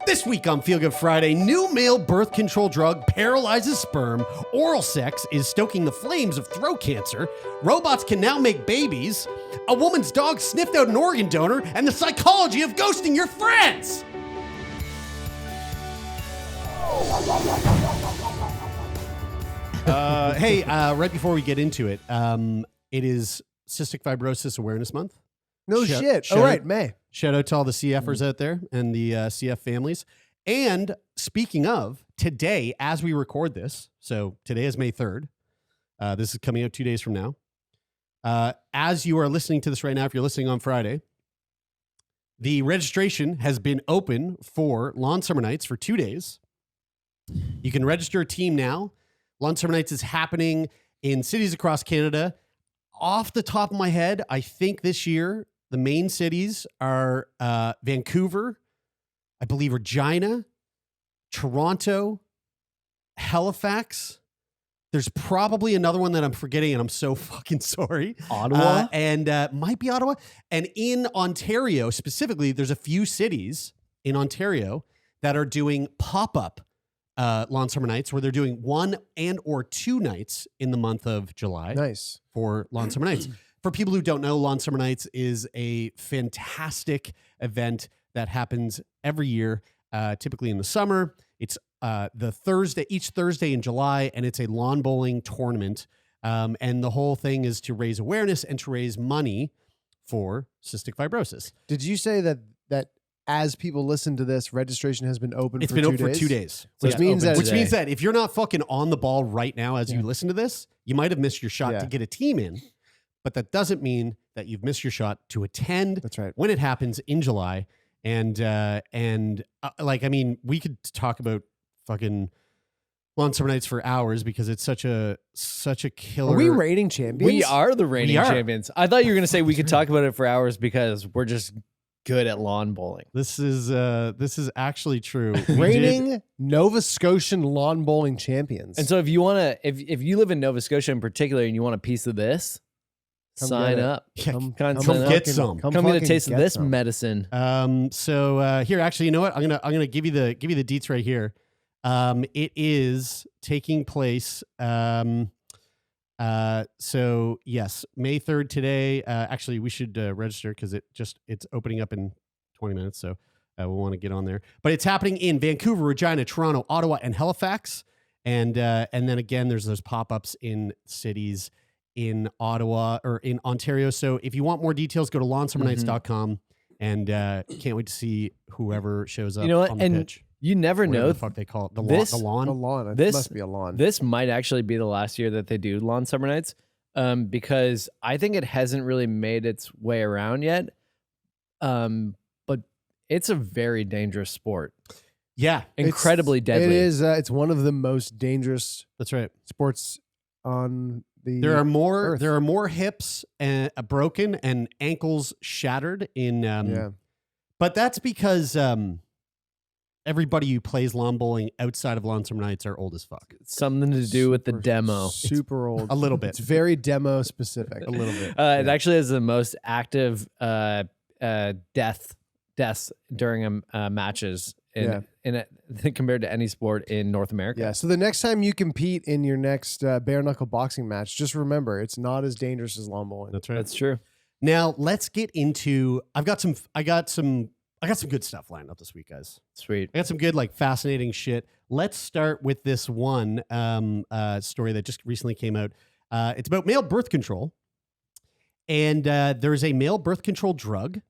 This week on Feel Good Friday, new male birth control drug paralyzes sperm, oral sex is stoking the flames of throat cancer, robots can now make babies, a woman's dog sniffed out an organ donor, and the psychology of ghosting your friends. Right before we get into it, it is Cystic Fibrosis Awareness Month. No shit. Oh, right, May. Shout out to all the CFers out there and the CF families. And speaking of, today, as we record this, so today is May 3rd. This is coming out 2 days from now. As you are listening to this right now, if you're listening on Friday, the registration has been open for Lawn Summer Nights for 2 days. You can register a team now. Lawn Summer Nights is happening in cities across Canada. Off the top of my head, I think this year, the main cities are Vancouver, I believe Regina, Toronto, Halifax. There's probably another one that I'm forgetting, and I'm so fucking sorry. Ottawa? And might be Ottawa. And in Ontario, specifically, there's a few cities in Ontario that are doing pop-up Lawn Summer Nights, where they're doing 1 and or 2 nights in the month of July. Nice. For Lawn Summer Nights. For people who don't know, Lawn Summer Nights is a fantastic event that happens every year, typically in the summer. It's each Thursday in July, and it's a lawn bowling tournament. And the whole thing is to raise awareness and to raise money for cystic fibrosis. Did you say that as people listen to this, registration has been open It's for been 2 open days? for 2 days. Which means that if you're not fucking on the ball right now as you listen to this, you might have missed your shot to get a team in. But that doesn't mean that you've missed your shot to attend. That's right. When it happens in July. And we could talk about fucking Lawn Summer Nights for hours because it's such a killer. Are we reigning champions? We are the reigning champions. I thought you were going to say we could talk about it for hours because we're just good at lawn bowling. This is actually true. Reigning Nova Scotian lawn bowling champions. And so if you want to, if you live in Nova Scotia in particular and you want a piece of this, sign up. Come get some. Come get a taste of this medicine. So here, actually, you know what? I'm gonna give you the deets right here. It is taking place. So yes, May 3rd today. Actually, we should register because it's opening up in 20 minutes. So we'll want to get on there. But it's happening in Vancouver, Regina, Toronto, Ottawa, and Halifax. And then again, there's those pop-ups in cities in Ottawa or in Ontario. So if you want more details, go to lawnsummernights.com and can't wait to see whoever shows up. You know what? On the pitch. You never know. The fuck they call it. The lawn. A lawn. It This must be a lawn. This might actually be the last year that they do Lawn Summer Nights, because I think it hasn't really made its way around yet. But it's a very dangerous sport. Yeah, incredibly deadly. It is. It's one of the most dangerous. That's right. Sports on the. There are more. Earth. There are more hips broken and ankles shattered in. But that's because everybody who plays lawn bowling outside of Lawn Summer Nights are old as fuck. Something to do with the demo. Super old. A little bit. It's very demo specific. A little bit. It actually has the most active deaths during matches compared to any sport in North America. Yeah. So the next time you compete in your next bare knuckle boxing match, just remember it's not as dangerous as lawn bowling. That's right. That's true. Now let's get into. I got some good stuff lined up this week, guys. Sweet. I got some good, fascinating shit. Let's start with this one story that just recently came out. It's about male birth control. And there's a male birth control drug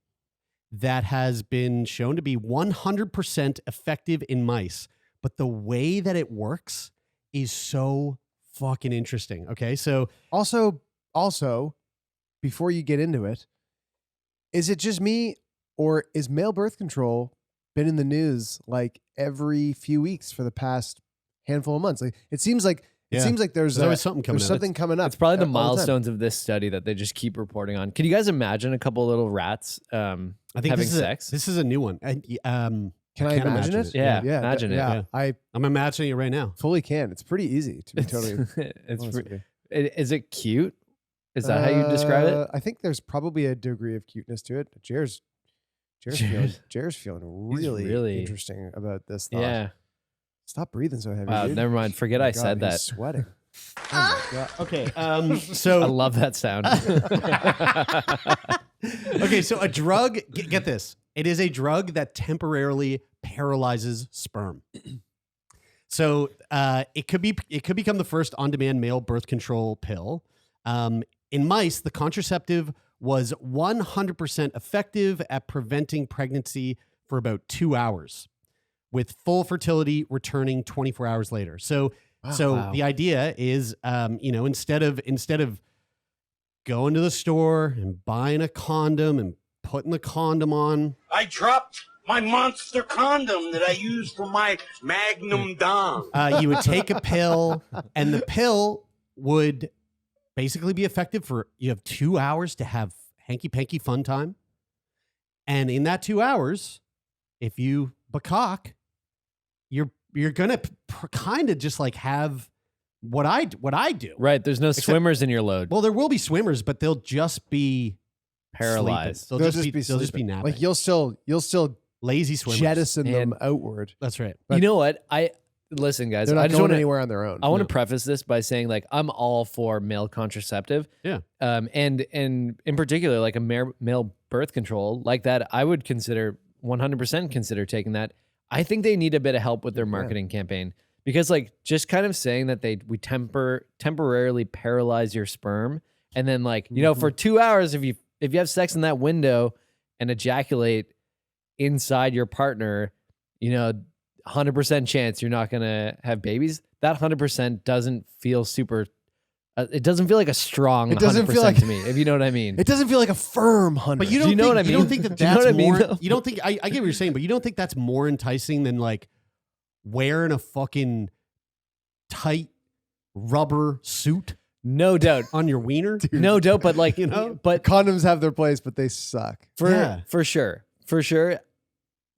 that has been shown to be 100% effective in mice. But the way that it works is so fucking interesting. Okay, so... Also, before you get into it, is it just me... or is male birth control been in the news every few weeks for the past handful of months? It seems like there's always something coming up. It's probably the milestones of this study that they just keep reporting on. Can you guys imagine a couple little rats I think having sex? This is a new one. Can I imagine it? Yeah, imagine it. Yeah, I'm imagining it right now. Fully can. It's pretty easy to be totally. Is it cute? Is that how you describe it? I think there's probably a degree of cuteness to it. Jer's Jared's feeling He's really, really- interesting about this thought. Yeah. Stop breathing so heavy. Wow. dude. Never mind. Forget Oh my I God, said he's that. sweating. Oh my God. Okay. I So love that sound. okay. So a drug. Get this. It is a drug that temporarily paralyzes sperm. So it could become the first on-demand male birth control pill. In mice, the contraceptive was 100% effective at preventing pregnancy for about 2 hours, with full fertility returning 24 hours later. So Wow. the idea is, instead of going to the store and buying a condom and putting the condom on, I dropped my monster condom that I use for my Magnum Dom. you would take a pill, and the pill would basically be effective for, you have 2 hours to have hanky-panky fun time. And in that 2 hours, if you bacock, you're gonna kind of just like have what I do. Right. There's no Except- swimmers in your load. Well, there will be swimmers, but they'll just be Paralyzed. sleeping. They'll just be sleeping. napping. Like you'll still lazy swimmers. jettison them Man. outward. That's right. You know what? Listen, guys. They're I not just going want to. anywhere on their own. I want No. to preface this by saying, like, I'm all for male contraceptive. Yeah. And in particular, like a male birth control like that, I would 100% consider taking that. I think they need a bit of help with their marketing campaign, because like just kind of saying that we temporarily paralyze your sperm, and then like, for 2 hours, if you have sex in that window and ejaculate inside your partner, 100% chance you're not going to have babies. That 100% doesn't feel super, it doesn't feel like a strong It doesn't 100% feel like- to me, if you know what I mean. It doesn't feel like a firm 100. But you Do don't you know think, what I You don't mean? think that Do you know that's what I mean, more. though? You don't think I get what you're saying, but you don't think that's more enticing than like wearing a fucking tight rubber suit No doubt. on your wiener? No doubt, but like, but condoms have their place, but they suck. for sure.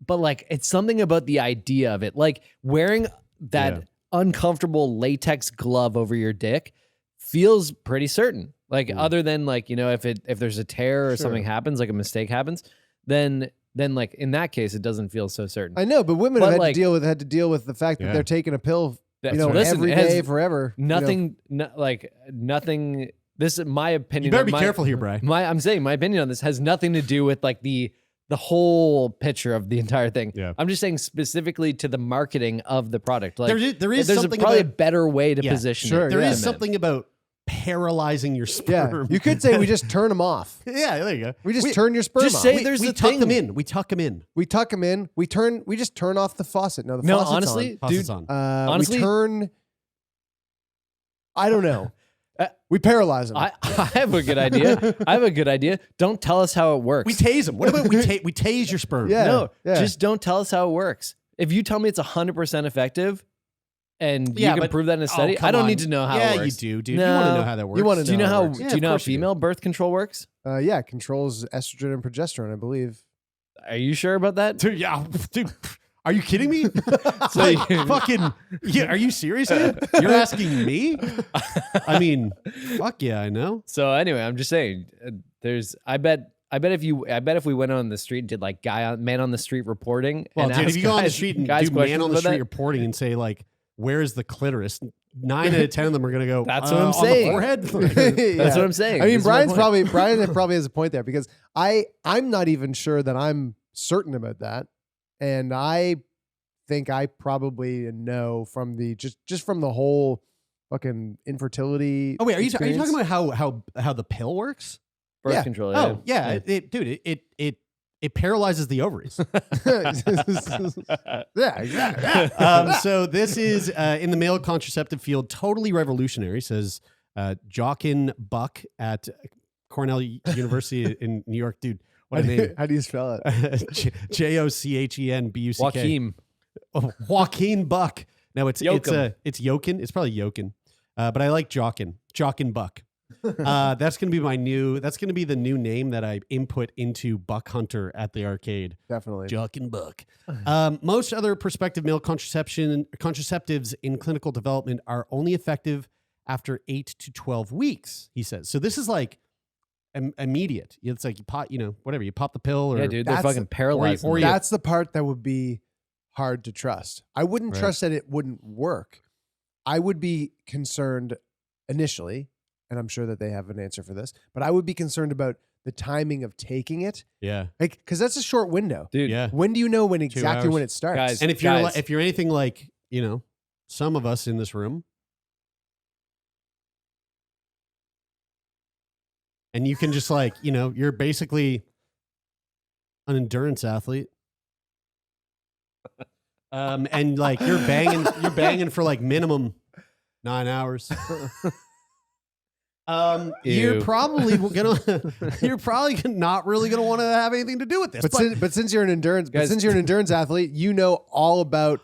But like, it's something about the idea of it, like wearing that Yeah. uncomfortable latex glove over your dick feels pretty certain. Like, other than like, if there's a tear or something happens, like a mistake happens, then like in that case, it doesn't feel so certain. I know, but women But have like- had to deal with the fact that Yeah. they're taking a pill, That's- every it has day forever. Nothing. This is my opinion. You better be my- careful here, Bri. I'm saying my opinion on this has nothing to do with like the whole picture of the entire thing. Yeah. I'm just saying specifically to the marketing of the product. Like There is there's something probably about- a better way to Yeah, position sure, it. There yeah. is something about paralyzing your Yeah, sperm. you could say we just turn them off. Yeah, there you go. We just turn your sperm just off. say We, there's we a tuck thing. them in. We tuck them in. We tuck them in. We just turn off the faucet. No, the No, faucet's honestly, on. Faucet's dude. on. Honestly- we turn. I don't know. We paralyze them. I have a good idea. Don't tell us how it works. We tase them. What about we tase your sperm? Yeah. No, yeah. just don't tell us how it works. If you tell me it's 100% effective, and Yeah, you can but- prove that in a oh, study, come I don't on. need to know how Yeah, it works. you do, dude. No. You want to know how that works. You wanna Do you know how it how? works. Yeah, Do you of know how course you do. female birth control works? Yeah, controls estrogen and progesterone, I believe. Are you sure about that? Dude, yeah, dude. Are you kidding me? So you- Fucking, yeah, are you serious, man? You're asking me? I mean, fuck yeah, I know. So anyway, I'm just saying, I bet if we went on the street and did like man on the street reporting, Well, and dude, if asked you go on the guys- street and guys do man questions on the about street that, reporting and say like, "Where's the clitoris?" 9 out of 10 of them are gonna go. That's what I'm on saying. the forehead. That's what I'm saying. I mean, This is my point. Brian probably has a point there, because I'm not even sure that I'm certain about that, and I think I probably know from the just from the whole fucking infertility. Oh wait, are you experience. talking about how the pill works? birth yeah. control. Oh yeah, dude, it paralyzes the ovaries. Yeah, exactly. So this is in the male contraceptive field, totally revolutionary, says Joaquin Buck at Cornell University in New York. Dude, what a name. How do you spell it? Jochen Buck. Joaquin. Oh, Joaquin Buck. No, it's Joachim. it's Jochen. It's probably Jochen. But I like Joaquin Buck. That's gonna be the new name that I input into Buck Hunter at the arcade. Definitely. Joaquin Buck. Most other prospective male contraceptives in clinical development are only effective after 8 to 12 weeks, he says. So this is like immediate. It's like you pop, whatever, you pop the pill or Yeah, dude, they're That's- fucking paralyzed. or in you- that. That's the part that would be hard to trust. I wouldn't Right. trust that it wouldn't work. I would be concerned initially, and I'm sure that they have an answer for this, but I would be concerned about the timing of taking it. Yeah. Like, because that's a short window. Dude, Yeah. When do you know when exactly hours. when it starts? Guys, And if you're anything like, some of us in this room, and you can just like, you're basically an endurance athlete. And like you're banging for like minimum 9 hours. You're Ew. probably not really gonna want to have anything to do with this. But since you're an endurance, Guys- since you're an endurance athlete, you know all about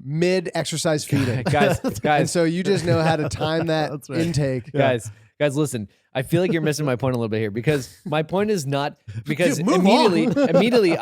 mid-exercise feeding. guys, And guys, so you just know how to time that That's right. intake. guys, listen. I feel like you're missing my point a little bit here because my point is not because Dude, move on. immediately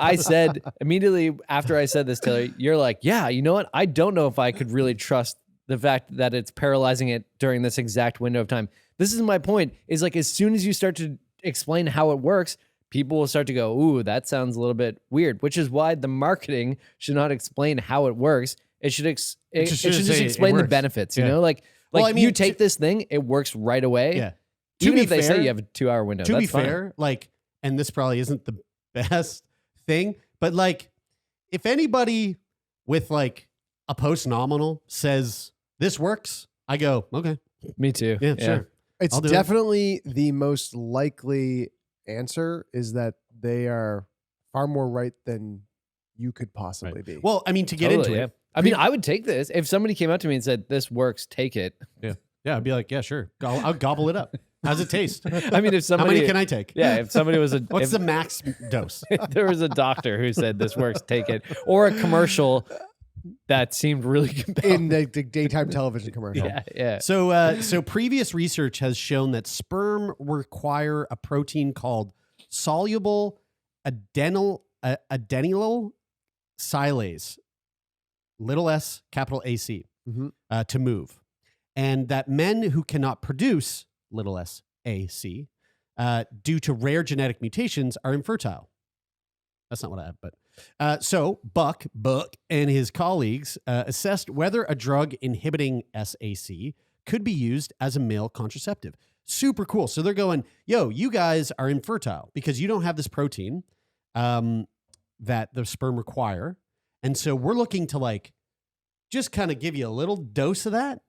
after I said this, Taylor, you're like, yeah, you know what? I don't know if I could really trust the fact that it's paralyzing it during this exact window of time. This is my point. Is like as soon as you start to explain how it works, people will start to go, ooh, that sounds a little bit weird. Which is why the marketing should not explain how it works. It should just just say it explain the works. benefits. Yeah. You know, like Well, I mean, you take this thing, it works right away. Yeah. Even To if be they fair- say you have a 2-hour window. to that's be fine. fair, like, and this probably isn't the best thing, but like, if anybody with like a post-nominal says this works, I go, okay, Me too. yeah, sure. It's I'll do it. definitely the most likely answer is that they are far more right than you could possibly be. Well, I mean, to get Totally, into yeah. it, I mean, I would take this if somebody came up to me and said, "This works, take it." yeah, I'd be like, yeah, sure, I'll gobble it up. How's it taste? I mean, if How somebody, many can I take? yeah, if somebody was a, What's if, the max dose? if there was a doctor who said this works, take it, or a commercial that seemed really compelling. in the daytime television commercial. Yeah. So previous research has shown that sperm require a protein called soluble adenylyl silase, little s, capital AC, Mhm. to move, and that men who cannot produce little s AC due to rare genetic mutations are infertile. That's not what I have, but so Buck and his colleagues assessed whether a drug inhibiting SAC could be used as a male contraceptive. Super cool. So they're going, yo, you guys are infertile because you don't have this protein that the sperm require. And so we're looking to like just kind of give you a little dose of that,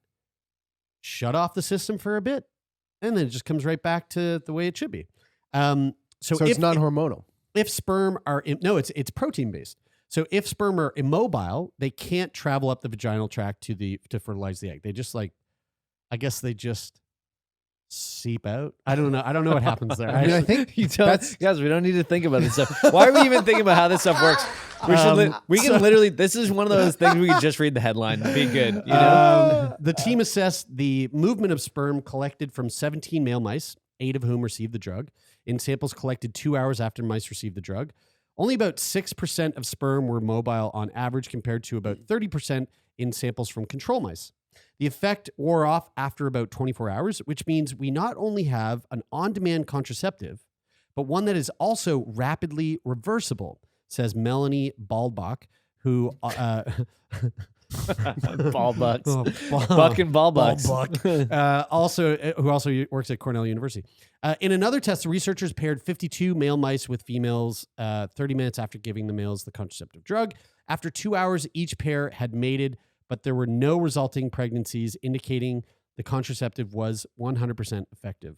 shut off the system for a bit, and then it just comes right back to the way it should be. So it's not hormonal. if sperm are it's protein based. So if sperm are immobile, they can't travel up the vaginal tract to fertilize the egg. They just I guess they just seep out. I don't know what happens there. I mean, I think You don't, that's guys, we don't need to think about this stuff. Why are we even thinking about how this stuff works? We should. We can literally. This is one of those things we could just read the headline. Be good. You know. The team assessed the movement of sperm collected from 17 male mice, 8 of whom received the drug, in samples collected 2 hours after mice received the drug. Only about 6% of sperm were mobile on average, compared to about 30% in samples from control mice. The effect wore off after about 24 hours, which means we not only have an on-demand contraceptive, but one that is also rapidly reversible, says Melanie Baldbach, who Ball bucks. Oh, Buck and ball bucks. Buck. Who also works at Cornell University. In another test, the researchers paired 52 male mice with females 30 minutes after giving the males the contraceptive drug. After 2 hours, each pair had mated, but there were no resulting pregnancies, indicating the contraceptive was 100% effective.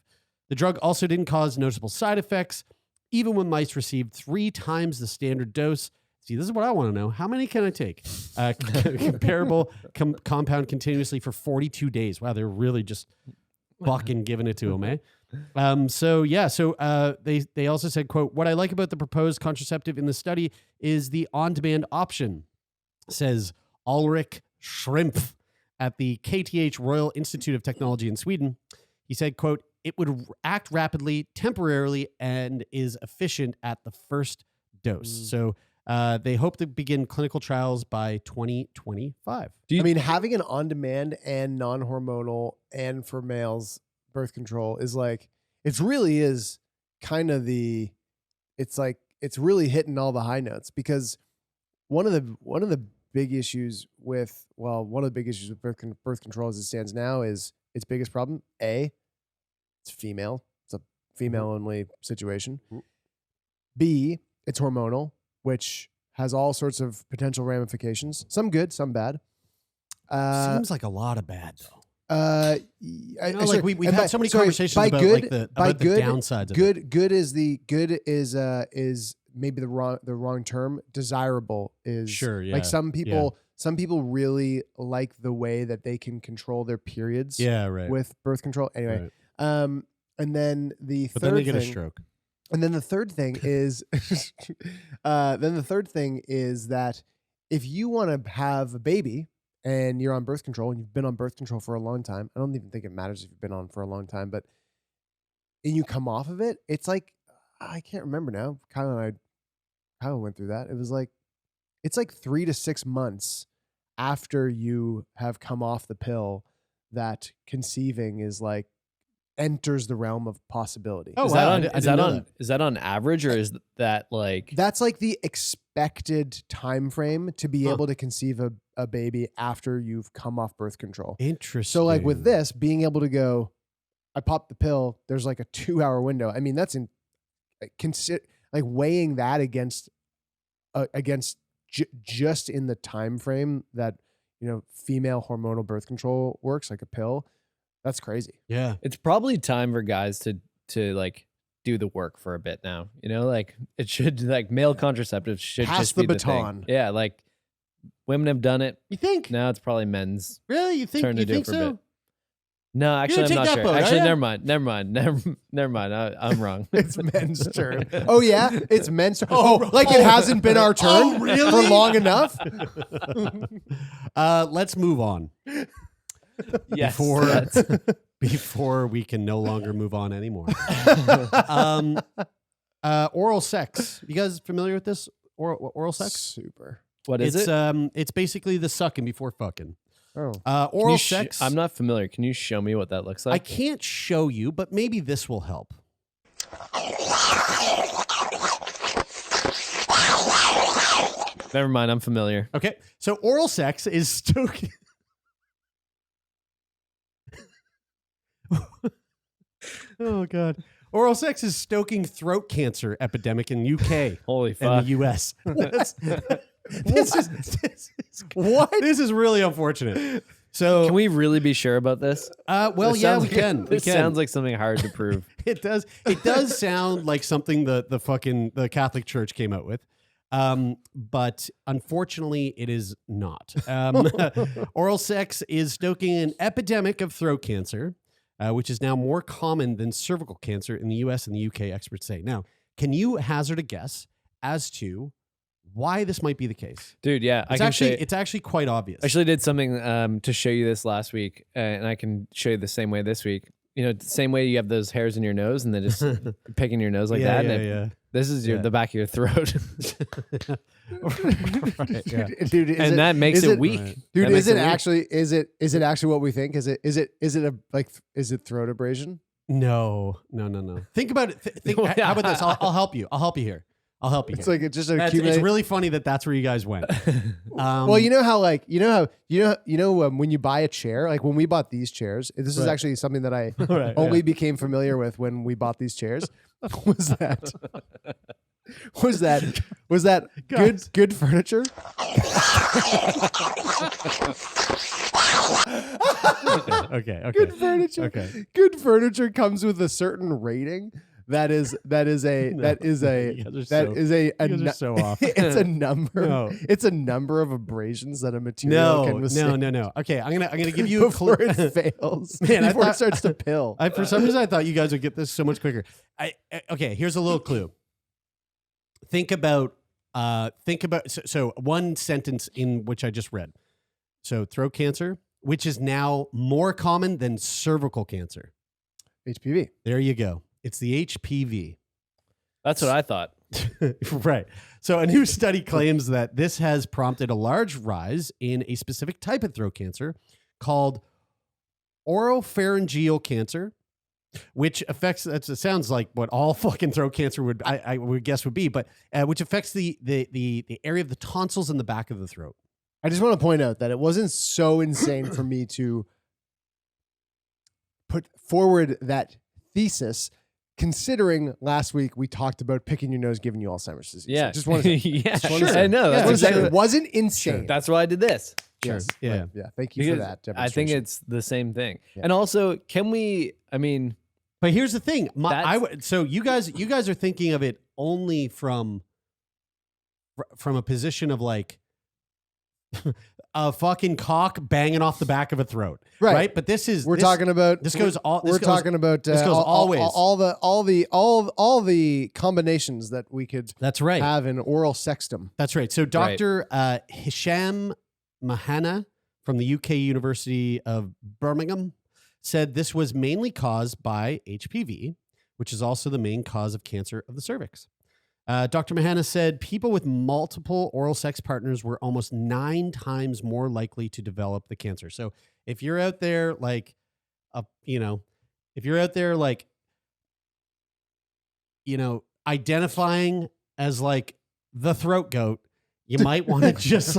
The drug also didn't cause noticeable side effects, even when mice received 3 times the standard dose. See, this is what I want to know. How many can I take? Comparable compound continuously for 42 days. Wow, they're really just fucking giving it to them, eh? They also said, quote, "What I like about the proposed contraceptive in the study is the on-demand option," says Ulrich Schrimpf at the KTH Royal Institute of Technology in Sweden. He said, quote, "It would act rapidly, temporarily, and is efficient at the first dose." So they hope to begin clinical trials by 2025. I mean, having an on-demand and non-hormonal and for males birth control is like, it really is kind of it's really hitting all the high notes, because one of the big issues with birth control as it stands now is its biggest problem. A, it's female. It's a female only situation. B, it's hormonal, which has all sorts of potential ramifications. Some good, some bad. Seems like a lot of bad though. We've and had so many conversations about the downsides of it. Is maybe the wrong term. Desirable is sure. Yeah. Like some people really like the way that they can control their periods. Yeah, right. With birth control. Anyway, right. And then the but third then they get thing, a stroke. And then the third thing is, that if you want to have a baby and you're on birth control and you've been on birth control for a long time, I don't even think it matters if you've been on for a long time, but and you come off of it, it's like, I can't remember now. Kyle went through that. It was like, it's like 3 to 6 months after you have come off the pill that conceiving is like, enters the realm of possibility. Oh, is that on average, or is that like that's like the expected time frame to be able to conceive a baby after you've come off birth control? Interesting. So like with this, being able to go, I popped the pill, there's like a 2-hour window. I mean, that's like weighing that against just in the time frame that, you know, female hormonal birth control works, like a pill. That's crazy. Yeah. It's probably time for guys to like do the work for a bit now. You know, like it should, like male contraceptives should Pass just the be baton. The thing. Yeah, like women have done it. You think? Now it's probably men's Really? You think? turn to You do think it for a so? bit. No, actually, I'm take not that sure. boat, are Actually, ya? never mind. I'm wrong. It's men's turn. Oh yeah, it's men's turn. Oh, like it hasn't been our turn for long enough. Let's move on. Yes, Before we can no longer move on anymore. Oral sex. You guys familiar with this? Oral sex? Super. What is it? It's basically the sucking before fucking. Oh. Oral sex. I'm not familiar. Can you show me what that looks I like? can't show you, but maybe this will help. Never mind. I'm familiar. Okay. So oral sex is stoking. Oh God. Oral sex is stoking throat cancer epidemic in UK Holy and fuck. the US. This is really unfortunate. So Can we really be sure about this? well, This yeah, sounds we like- can. This sounds like something hard to prove. It does. It does sound like something the Catholic Church came out with. But unfortunately, it is not. Oral sex is stoking an epidemic of throat cancer, which is now more common than cervical cancer in the US and the UK, experts say. Now, can you hazard a guess as to why this might be the case? Dude, yeah. It's actually quite obvious. I actually did something to show you this last week, and I can show you the same way this week. You know, the same way you have those hairs in your nose and then just picking your nose like that. Yeah. This is the back of your throat. Right, yeah. Dude, And that makes it weak. Right. Dude, That makes is it weak. actually is it actually what we think? Is it throat abrasion? No. Think about it. How about this? I'll help you. I'll help you here. It's like it just It's accumulates. really funny that's where you guys went. Well, you know how when you buy a chair, like when we bought these chairs, this is actually something that I only became familiar with when we bought these chairs. Was that good furniture? Okay. Good furniture. Okay. Good furniture comes with a certain rating. That is a You guys are so off. It's a number. No. It's a number of abrasions that a material can withstand. No. Okay, I'm gonna give you a before clue. it fails. Man, before it starts to pill. For some reason, I thought you guys would get this so much quicker. Okay, here's a little clue. Think about so one sentence in which I just read. So throat cancer, which is now more common than cervical cancer. HPV. There you go. It's the HPV. That's what I thought. Right. So a new study claims that this has prompted a large rise in a specific type of throat cancer called oropharyngeal cancer, which affects. It sounds like what all fucking throat cancer would I would guess would be, but which affects the area of the tonsils in the back of the throat. I just want to point out that it wasn't so insane for me to put forward that thesis, considering last week we talked about picking your nose giving you Alzheimer's disease. Yeah. I just want to say, yeah, just wanna sure. say- I know. just That's wanna say exactly, it wasn't insane. that's why I did this. Yes. Yeah. Right. Yeah. Thank you for Because that. I think demonstration. it's the same thing. Yeah. And also, can we, I mean, But here's the thing. That's- So you guys are thinking of it only from a position of like a fucking cock banging off the back of a throat, right? But this is we're talking about this goes all. we're talking about this goes all ways. all the combinations that we could That's right. have in oral sextum. That's right. So Dr. Hisham Mahana from the UK University of Birmingham said this was mainly caused by HPV, which is also the main cause of cancer of the cervix. Dr. Mahana said people with multiple oral sex partners were almost 9 times more likely to develop the cancer. So if you're out there like, if you're out there like, identifying as like the throat goat, you might want to just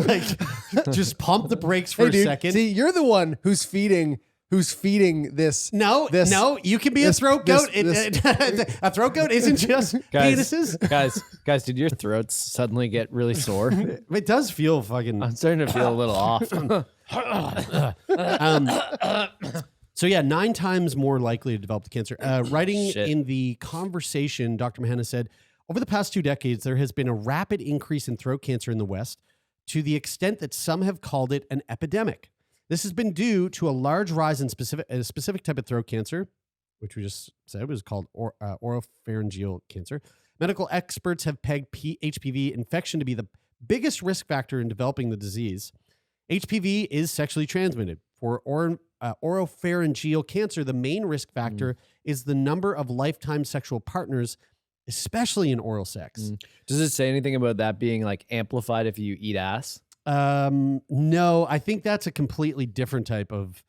pump the brakes for Hey, a dude, second. see, you're the one who's feeding this. No, you can be a throat goat. A throat goat isn't just penises. guys, did your throats suddenly get really sore? It does feel fucking. I'm starting to feel a little off. So yeah, 9 times more likely to develop the cancer. Writing Shit. in the conversation, Dr. Mahana said, over the past 2 decades, there has been a rapid increase in throat cancer in the West to the extent that some have called it an epidemic. This has been due to a large rise in a specific type of throat cancer, which we just said was called oropharyngeal cancer. Medical experts have pegged HPV infection to be the biggest risk factor in developing the disease. HPV is sexually transmitted. For oropharyngeal cancer, the main risk factor is the number of lifetime sexual partners, especially in oral sex. Does it say anything about that being like amplified if you eat ass? No, I think that's a completely different type of.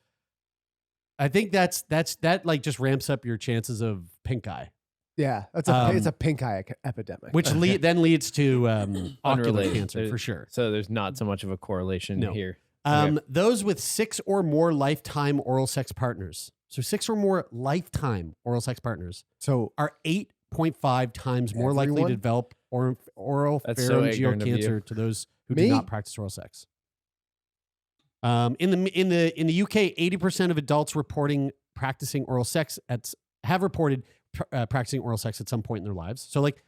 I think that like just ramps up your chances of pink eye, Yeah, it's a pink eye epidemic. which then leads to ocular Unrelated. cancer for sure. So there's not so much of a correlation No. here. Those with 6 or more lifetime oral sex partners, so 6 or more lifetime oral sex partners, So are 8.5 times more likely to Everyone? develop oral That's so pharyngeal ignorant of you. cancer to those who Me? do not practice oral sex. In the UK, 80% of adults practicing oral sex have reported practicing oral sex at some point in their lives. So, like,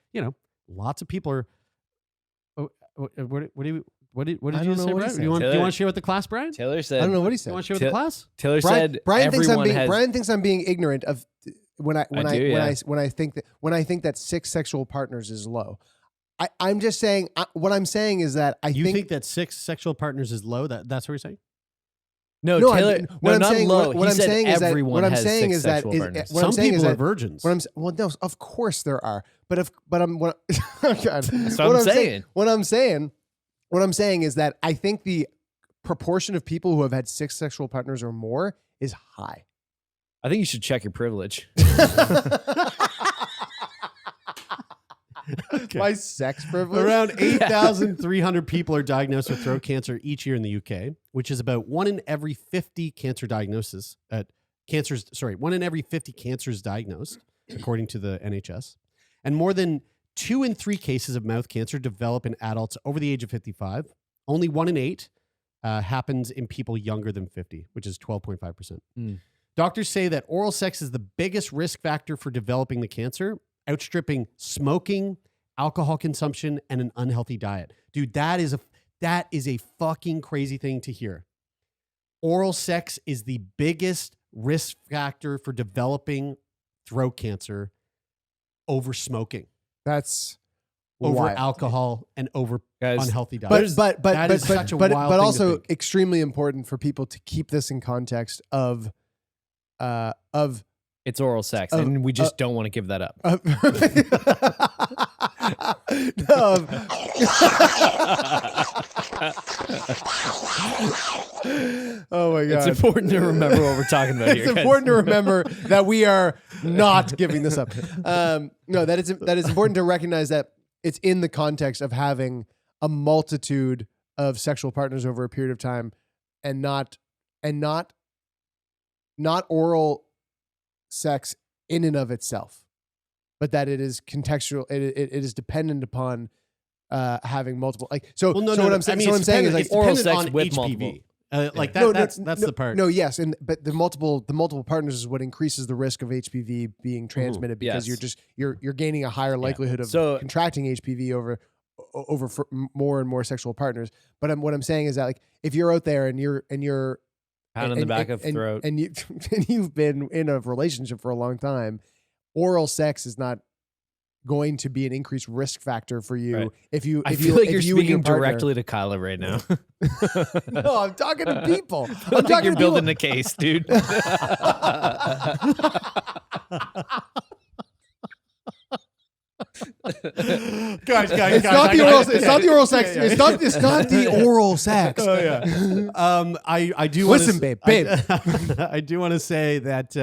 lots of people are. What did I you don't know say, what he Brian? said. Do you want to share with the class, Brian? Taylor I said. don't know what he You said. want to share with the class? Taylor Brian, said Brian thinks everyone has. Brian thinks I'm being ignorant of when I think that 6 sexual partners is low. I'm just saying what I'm saying is that I You think think that 6 sexual partners is low? That's what you're saying? no, No, Taylor. what no, I'm not saying, low. what He I'm said saying is that everyone what I'm has saying 6 is that sexual is partners. what Some I'm saying people is are that virgins. no, of course there are, but I'm what, That's what I'm saying. What I'm saying is that I think the proportion of people who have had 6 sexual partners or more is high. I think you should check your privilege. Okay. My sex privilege. Around 8,300 people are diagnosed with throat cancer each year in the UK, which is about 1 in every 50 1 in every 50 cancers diagnosed, according to the NHS. And more than 2 in 3 cases of mouth cancer develop in adults over the age of 55. Only 1 in 8 happens in people younger than 50, which is 12.5%. Doctors say that oral sex is the biggest risk factor for developing the cancer, outstripping smoking, alcohol consumption, and an unhealthy diet. Dude, that is a fucking crazy thing to hear. Oral sex is the biggest risk factor for developing throat cancer over smoking, That's over wild. alcohol, and over Guys, unhealthy diets. But That is such a wild thing to also think. extremely important for people to keep this in context of it's oral sex, and we just don't want to give that up. Oh my God. It's important to remember what we're talking about here. It's important to remember that we are not giving this up. No, that is important to recognize that it's in the context of having a multitude of sexual partners over a period of time, and not oral sex in and of itself, but that it is contextual. It is dependent upon having multiple. Like so. Well, no, so no, what no. I'm saying, I mean, so what I'm saying is like it's oral dependent sex on with HPV. multiple. Like No, that. That's the part. No, yes, but the multiple partners is what increases the risk of HPV being transmitted because Yes. you're gaining a higher likelihood of So- contracting HPV over for more and more sexual partners. But what I'm saying is that like if you're out there and you're Pound in the back of throat. and you've been in a relationship for a long time, oral sex is not going to be an increased risk factor for you Right. if you I if feel you, like if you're you and your speaking partner- directly to Kyla right now. No, I'm talking to people. I I'm think talking you're to building people. a case, dude. guys, It's not the oral. It's not the oral sex. Yeah. It's not the oral sex. Oh yeah. I do. Listen, wanna, babe. I do want to say that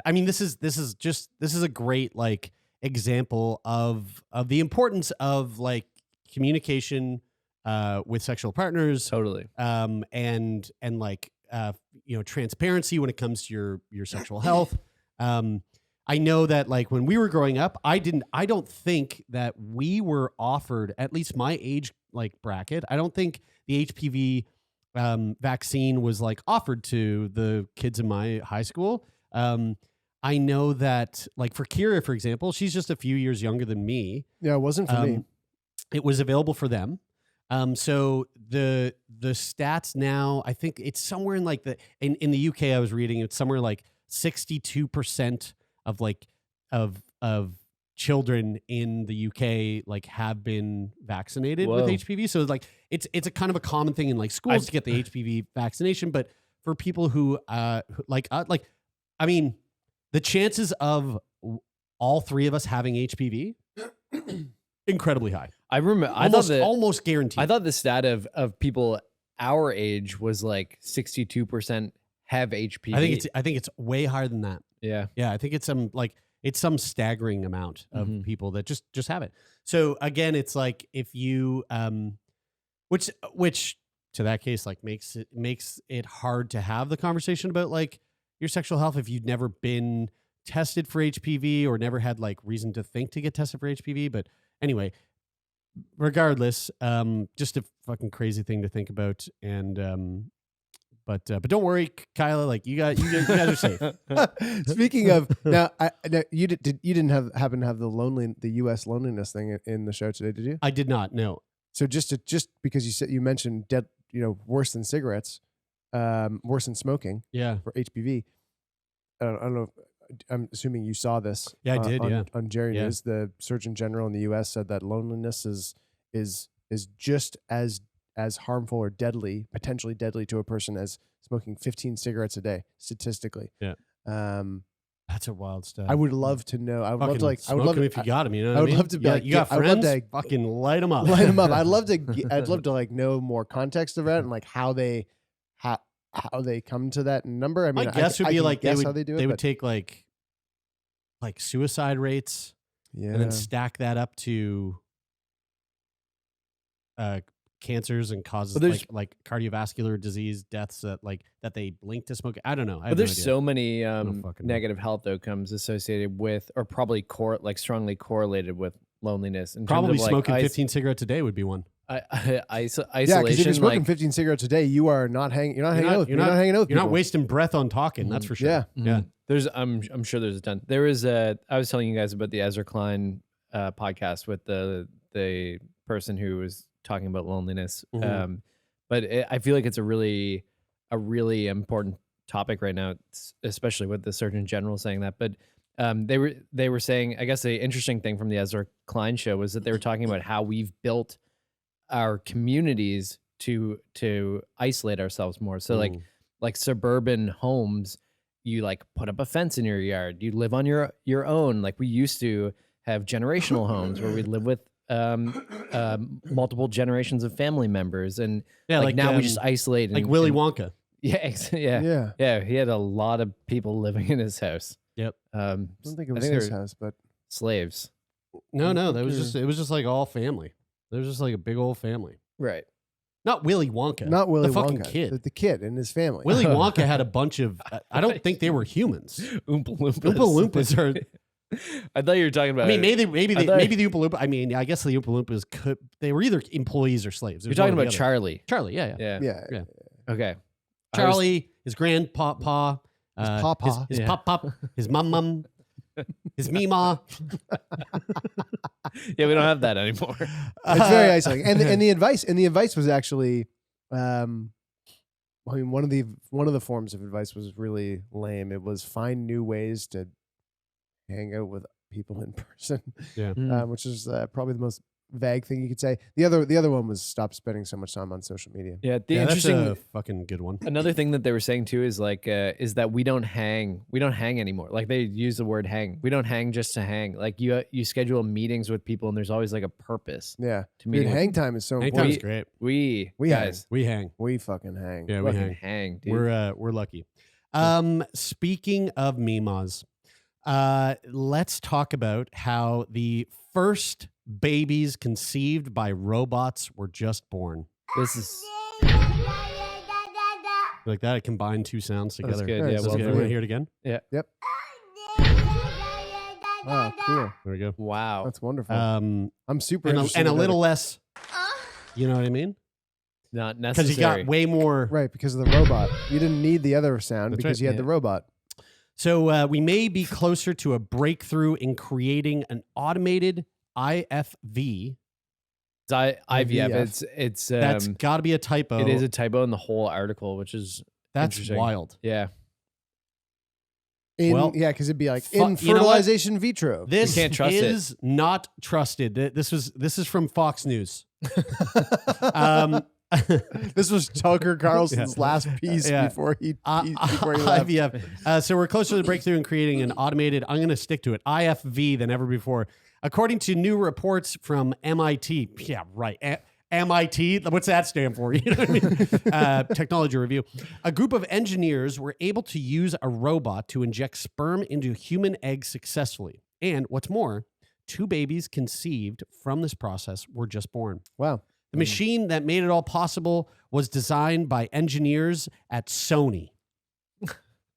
I mean this is a great like example of the importance of like communication with sexual partners, Totally. and like transparency when it comes to your sexual health. I know that like when we were growing up, I don't think that we were offered, at least my age like bracket, I don't think the HPV vaccine was like offered to the kids in my high school. I know that like for Kira, for example, she's just a few years younger than me. Yeah, it wasn't for me. It was available for them. So the stats now, I think it's somewhere in like in the UK, I was reading it's somewhere like 62% of like of children in the UK like have been vaccinated with Whoa. HPV. So like it's a kind of a common thing in like schools to get the HPV vaccination, but for people who I mean, the chances of all three of us having HPV incredibly high. I remember. Almost guaranteed. I thought the stat of people our age was like 62% have HPV. I think it's way higher than that. Yeah. Yeah, I think it's some staggering amount of Mhm. people that just have it. So again, it's like if you which to that case like makes it hard to have the conversation about like your sexual health if you've never been tested for HPV or never had like reason to think to get tested for HPV. But anyway, regardless, just a fucking crazy thing to think about. And but don't worry, Kyla. Like you guys are safe. Speaking of now, you didn't happen to have the U.S. loneliness thing in the show today, did you? I did not. No. So just because you mentioned worse than cigarettes, worse than smoking Yeah. for HPV. I don't know. I'm assuming you saw this. Yeah, I did. On Jerry Yeah. News, the Surgeon General in the U.S. said that loneliness is just as harmful or potentially deadly to a person as smoking 15 cigarettes a day, statistically. Yeah. That's a wild stat. I would love to know. I would love to like. I would smoke love them if you got them. You know, I would what mean? love to be Yeah, like, you got I would love friends. to- Fucking light them up. Light them up. I'd love to like know more context of that and like how they come to that number. I mean, My guess would be can like guess they how they do it. would but take like suicide rates yeah. and then stack that up to cancers and causes Well, there's- like cardiovascular disease deaths that they link to smoking. I don't know. I But have there's no idea. so many fucking know. negative health outcomes associated with, or probably strongly correlated with loneliness. In terms Probably of like smoking 15 cigarettes a day would be one. isolation. Yeah, because if you're smoking like, 15 cigarettes a day, you are not hanging. You're not hanging out. With You're people. not hanging out. With You're not people. wasting breath on talking. That's for sure. Yeah. Yeah. There's, I'm sure there's a ton. There is I was telling you guys about the Ezra Klein podcast with the person who was talking about loneliness. Mhm. But I feel like it's a really important topic right now, especially with the Surgeon General saying that. But they were saying, I guess the interesting thing from the Ezra Klein show was that they were talking about how we've built our communities to isolate ourselves more. So like suburban homes, you like put up a fence in your yard, you live on your own. Like we used to have generational homes where we'd live with multiple generations of family members, and Yeah, like now we um, just isolate. like and, Willy and- Wonka. Yeah. He had a lot of people living in his house. Yep. I don't think it was they his were house, but slaves. No, that Okay. was just like all family. There was just like a big old family. Right. Not Willy Wonka. not Willy the fucking Wonka. kid. The kid and his family. Willy Wonka had a bunch of. I don't think they were humans. Oompa Loompas. Oompa Loompas are. I thought you were talking about. I mean, maybe the thought- Oompa Loompa. I mean, I guess the Oompa Loompas could. They were either employees or slaves. It You're was talking one or about the other. Charlie. Charlie. Yeah. Yeah. Yeah. Okay. Charlie, his grandpa, His pawpaw. his Yeah. pop, his mum, his mima. Yeah, we don't have that anymore. It's very isolating. And the advice was actually, I mean, one of the forms of advice was really lame. It was find new ways to hang out with people in person, which is probably the most vague thing you could say. The other one was stop spending so much time on social media. Yeah, the Yeah, that's interesting a fucking good one. another thing that they were saying too is like is that we don't hang anymore. Like they use the word hang. We don't hang just to hang. Like you schedule meetings with people and there's always like a purpose Yeah, to meeting dude, with hang time is so Hang important. time's great. we We guys We hang. We fucking hang. Yeah, we fucking hang. dude. We're lucky. Speaking of mimas, let's talk about how the first babies conceived by robots were just born. This is Like that, it combined two sounds that's together. good. Nice. Yeah, That's well good. done. Want to hear it again? Yep. Wow, cool. There we go. Wow. That's wonderful. Um, I'm super and interested a in little less. You know what I mean? Not Because necessary. you got way more. right because of the robot. You didn't need the other sound That's because right. you had Yeah. the robot. So we may be closer to a breakthrough in creating an automated IFV. It's IVF. IVF. It's That's got to be a typo. it is a typo in the whole article, which is That's interesting. wild. yeah. Well, Yeah, because it'd be like fu- in you know what? fertilization vitro. This can't trust it. is not trusted. This is from Fox News. Um, This was Tucker Carlson's last piece Yeah. before he left. IVF. So we're closer to the breakthrough in creating an automated, I'm going to stick to it, IFV than ever before. According to new reports from MIT. Yeah, right. MIT, what's that stand for? You know what I mean? Technology Review. A group of engineers were able to use a robot to inject sperm into human eggs successfully. And what's more, 2 babies conceived from this process were just born. Wow. The machine that made it all possible was designed by engineers at Sony.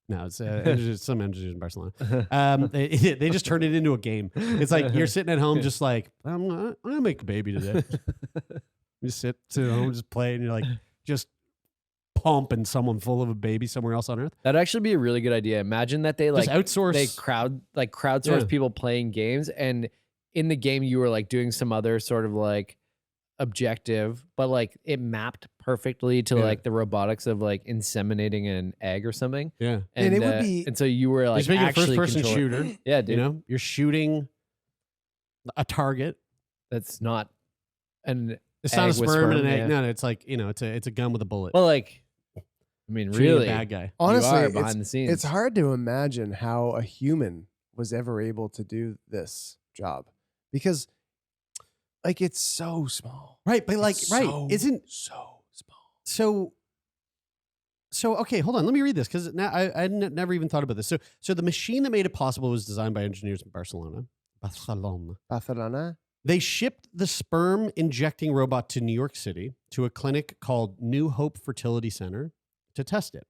No, it's some engineers in Barcelona. They just turned it into a game. It's like you're sitting at home just like, I'm gonna make a baby today. You sit at home, just play, and you're like, just pumping someone full of a baby somewhere else on earth. That'd actually be a really good idea. Imagine that they Just like outsource. they crowdsource Yeah. people playing games, and in the game you were like doing some other sort of like objective, but like it mapped perfectly to Yeah. like the robotics of like inseminating an egg or something. Yeah. And it would be- and so you were like Just making a actually first-person controlling- shooter. Yeah, dude. You know, you're shooting a target. That's not an It's not a egg with sperm and an egg. yeah. No, it's like, you know, it's a gun with a bullet. Well, like, I mean, Shooting a really, bad guy. Honestly, you are it's, behind the scenes. it's hard to imagine how a human was ever able to do this job because, like, it's so small. Right, but like, It's right, so, isn't so so small. okay, hold on. Let me read this because now I never even thought about this. So the machine that made it possible was designed by engineers in Barcelona. Barcelona. They shipped the sperm injecting robot to New York City to a clinic called New Hope Fertility Center to test it.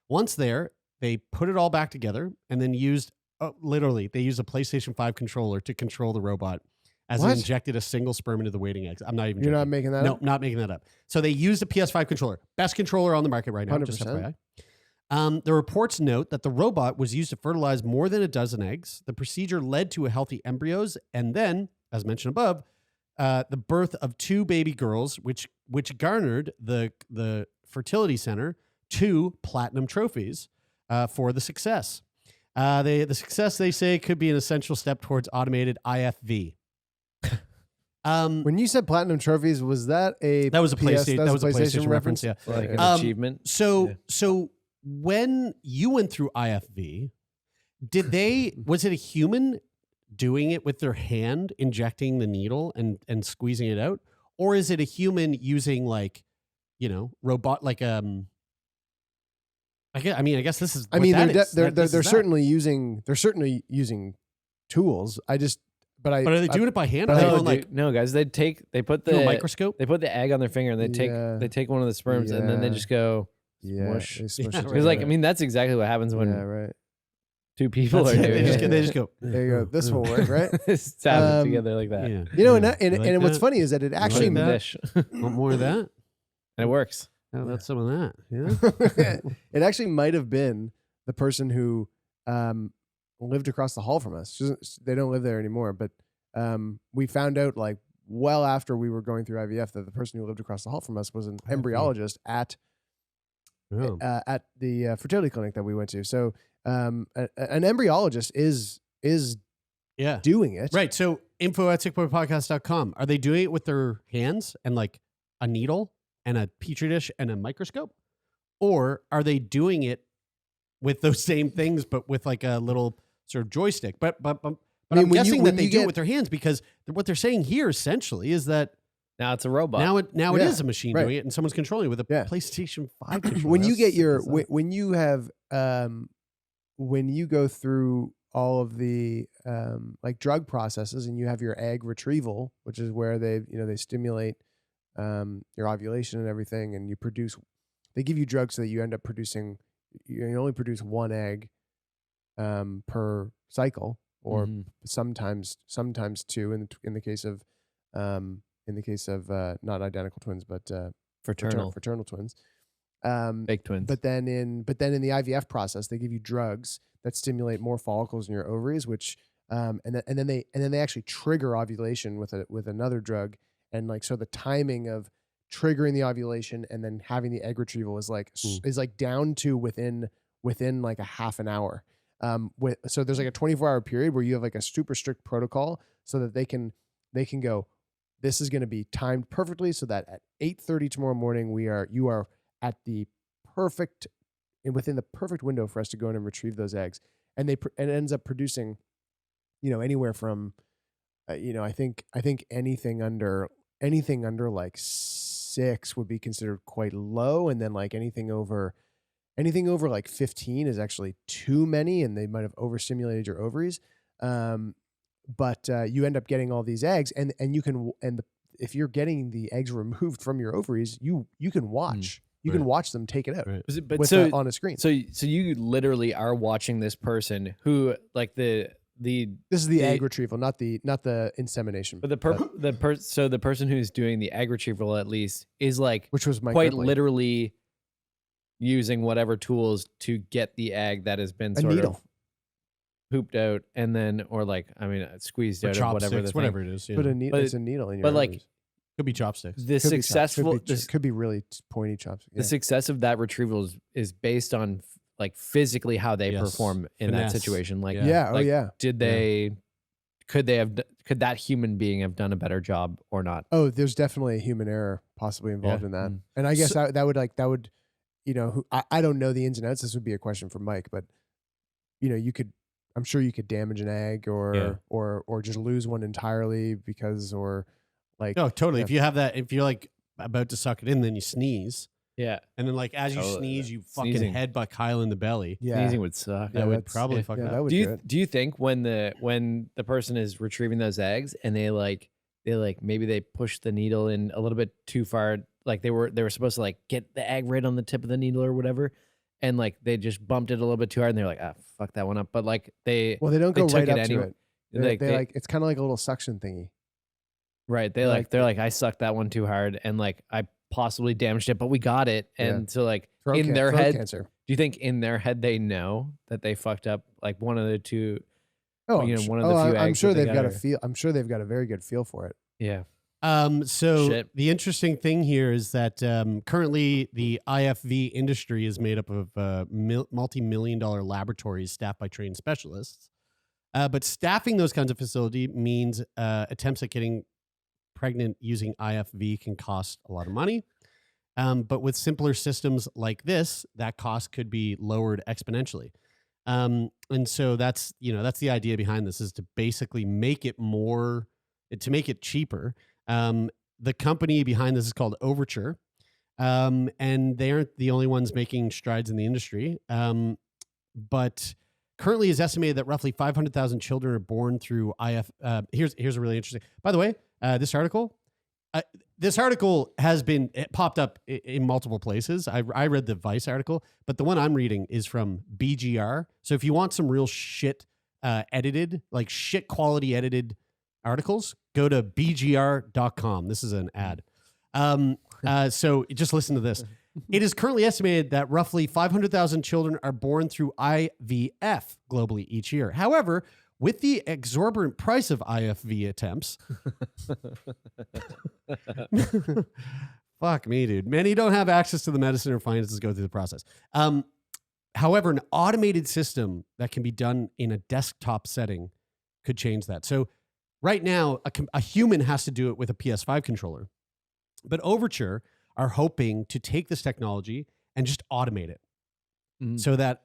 Once there, they put it all back together and then used they used a PlayStation 5 controller to control the robot as What? it injected a single sperm into the waiting eggs. I'm not even You're joking. not making that No, up? not making that up. So they used a PS5 controller. Best controller on the market right now. Just 100%. FYI. The reports note that the robot was used to fertilize more than a dozen eggs. The procedure led to healthy embryos and then, as mentioned above, the birth of 2 baby girls, which garnered the fertility center 2 platinum trophies for the success. The success, they say, could be an essential step towards automated IFV. When you said platinum trophies, was that a That was a PlayStation. That was a PlayStation reference. Yeah. like an Um, achievement. So when you went through IFV, was it a human doing it with their hand, injecting the needle and squeezing it out, or is it a human using like, robot like I guess this is. I mean, this they're is certainly using tools. But are they doing it by hand? but Are they I- going like no, guys, they put through a the microscope? they put the egg on their finger and they take one of the sperms and then they Yeah. just go yeah, smush. they smush Yeah, it right. Because like I together. mean that's exactly what happens when yeah, right. two people That's are it. doing They it. just go. There you go. This will work, right? Stab it Um, together like that. Yeah. You know, Yeah. and You like and what's that? funny is that it like actually In the that? dish. Want more of that? And it works. How about some of that? Yeah. it actually might have been the person who lived across the hall from us. They don't live there anymore, but we found out like well after we were going through IVF that the person who lived across the hall from us was an embryologist at the fertility clinic that we went to. So an embryologist is Yeah. doing it. Right. So info@sickboypodcast.com. Are they doing it with their hands and like a needle and a petri dish and a microscope? Or are they doing it with those same things but with like a little sort of joystick? But I mean, I'm when you- guessing when that they you do get- it with their hands because what they're saying here essentially is that Now it's a robot. now it Yeah, is a machine right. doing it and someone's controlling it with a Yeah. PlayStation 5 controller. When you That's get sick your as that. when you have when you go through all of the like drug processes and you have your egg retrieval, which is where they stimulate your ovulation and everything, and they give you drugs so that you end up you only produce one egg per cycle, or Mhm. sometimes two in the case of not identical twins but fraternal fraternal twins. fake twins. But then in the IVF process, they give you drugs that stimulate more follicles in your ovaries, which and then they actually trigger ovulation with another drug, and like so the timing of triggering the ovulation and then having the egg retrieval is like down to within like a half an hour. So there's like a 24-hour period where you have like a super strict protocol so that they can go, this is going to be timed perfectly so that at 8:30 tomorrow morning you are at the perfect and within the perfect window for us to go in and retrieve those eggs, and it ends up producing, anywhere from, I think anything under like 6 would be considered quite low, and then like anything over like 15 is actually too many, and they might have overstimulated your ovaries. But you end up getting all these eggs, and if you're getting the eggs removed from your ovaries, you can watch. You can watch them take it out Right. on a screen. So you literally are watching this person who like this is the egg retrieval, not the insemination. But the person who's doing the egg retrieval at least is like which was my quite literally using whatever tools to get the egg that has been a sort needle. of pooped out and then squeezed Or out or whatever chopsticks, whatever it is. Yeah. But But it's a needle in your but like ovaries. Could be chopsticks. the successful could be really pointy chopsticks. the success of that retrieval is based on like physically how they Yes. perform in Finesse. that situation. Like Yeah. Yeah. like, could that human being have done a better job or not? Oh, there's definitely a human error possibly involved Yeah. in that. Mm. And I guess that would, I don't know the ins and outs. This would be a question for Mike, but I'm sure you could damage an egg or just lose one entirely or like, No, totally. Yeah. If you have that, if you're like about to suck it in, then you sneeze. Yeah, And then like as you Totally. sneeze, you fucking Sneezing. headbutt Kyle in the belly. yeah, sneezing would suck. That would that's- probably fuck yeah, up. that would Do you think when the person is retrieving those eggs and they maybe they push the needle in a little bit too far, like they were supposed to like get the egg right on the tip of the needle or whatever, and like they just bumped it a little bit too hard and they're like, fuck that one up, but like they well, they don't go took right it up to anyway. it. They like, it's kind of like a little suction thingy. right, like- they're like I sucked that one too hard and like I possibly damaged it, but we got it, and so like in their Throat head, cancer. do you think in their head they know that they fucked up like one of the two? Oh, you know, I'm one of the few I'm eggs sure that they they've got a got feel. I'm sure they've got a very good feel for it. Yeah. So Shit. the interesting thing here is that currently the IFV industry is made up of multi-million-dollar laboratories staffed by trained specialists. But staffing those kinds of facilities means attempts at getting pregnant using IFV can cost a lot of money. But with simpler systems like this, that cost could be lowered exponentially. And so that's the idea behind this, is to basically make it cheaper. The company behind this is called Overture. And they aren't the only ones making strides in the industry. But currently is estimated that roughly 500,000 children are born through IF. Here's a really interesting, by the way, this article has been, it popped up in multiple places. I read the Vice article, but the one I'm reading is from BGR. So if you want some real shit edited, like shit quality edited articles, go to bgr.com. This is an ad. So just listen to this. It is currently estimated that roughly 500,000 children are born through IVF globally each year. However, with the exorbitant price of IFV attempts, fuck me, dude. Many don't have access to the medicine or finances to go through the process. However, an automated system that can be done in a desktop setting could change that. So right now, a human has to do it with a PS5 controller. But Overture are hoping to take this technology and just automate it so that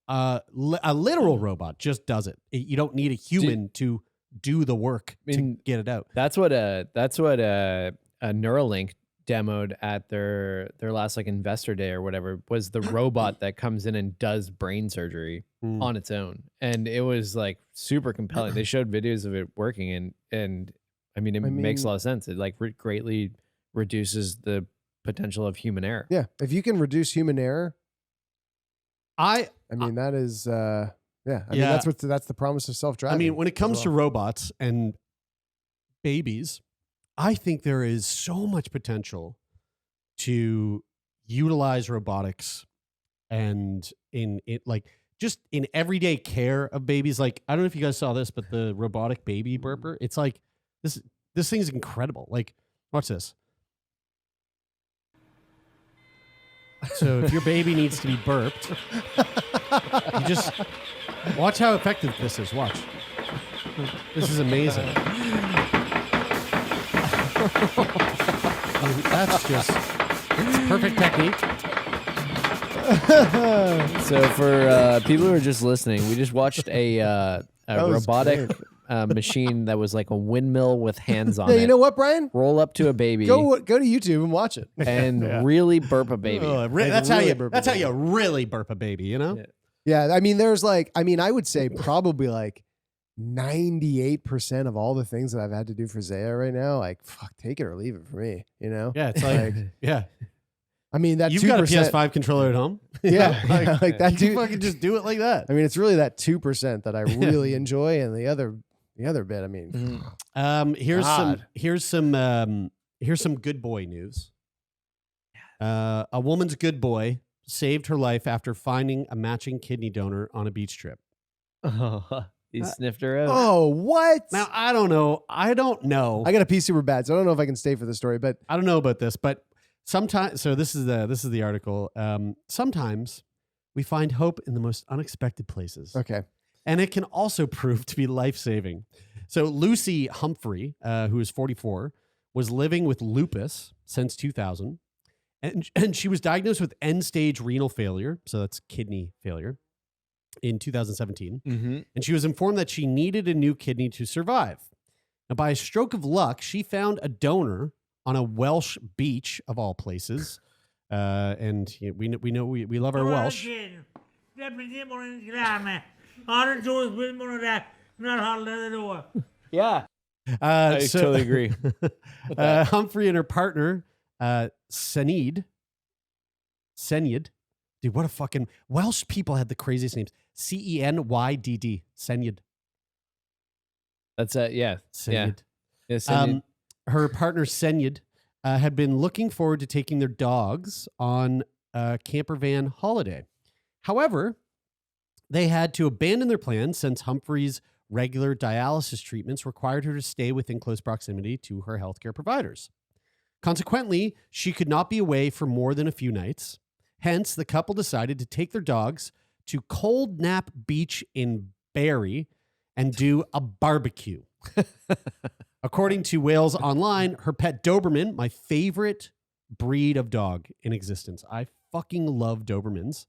a literal robot just does it. You don't need a human to do the work to get it out. That's what Neuralink demoed at their last like investor day or whatever, was the robot that comes in and does brain surgery on its own. And it was like super compelling. They showed videos of it working, and I mean, it makes a lot of sense. It like greatly reduces the potential of human error. Yeah. If you can reduce human error, I mean, that is, I mean, that's the promise of self-driving. I mean, when it comes to robots and babies, I think there is so much potential to utilize robotics and in just in everyday care of babies. Like, I don't know if you guys saw this, but the robotic baby burper, it's like, this thing is incredible. Like, watch this. So if your baby needs to be burped, you just watch how effective this is. Watch. This is amazing. That's just perfect technique. So for people who are just listening, we just watched a robotic machine that was like a windmill with hands on it. You know what, Brian? Roll up to a baby. Go to YouTube and watch it. And really burp a baby. That's how you really burp a baby, you know? Yeah, I mean, I would say probably like 98% of all the things that I've had to do for Zaya right now, like, fuck, take it or leave it for me, you know? Yeah, it's like yeah. I mean, that you've 2%, got a PS5 controller at home. Yeah, like that. You fucking just do it like that. I mean, it's really that 2% that I really enjoy, and the other bit. I mean, here's some good boy news. A woman's good boy saved her life after finding a matching kidney donor on a beach trip. He sniffed her out. Oh, what? Now I don't know. I got to pee super bad, so I don't know if I can stay for the story. But I don't know about this. But sometimes, so this is the article. Sometimes we find hope in the most unexpected places. Okay. And it can also prove to be life-saving. So Lucy Humphrey, who is 44, was living with lupus since 2000. And she was diagnosed with end-stage renal failure, so that's kidney failure, in 2017. Mm-hmm. And she was informed that she needed a new kidney to survive. Now, by a stroke of luck, she found a donor on a Welsh beach, of all places. And we love our Welsh. Yeah. I totally agree. Humphrey and her partner, Senydd. Dude, what a fucking... Welsh people had the craziest names. Cenydd. Senydd. That's yeah. Senydd. Yeah, Senydd. Her partner, Senydd, had been looking forward to taking their dogs on a camper van holiday. However, they had to abandon their plans since Humphrey's regular dialysis treatments required her to stay within close proximity to her healthcare providers. Consequently, she could not be away for more than a few nights. Hence, the couple decided to take their dogs to Cold Nap Beach in Barry and do a barbecue. According to Wales Online, her pet Doberman, my favorite breed of dog in existence. I fucking love Dobermans.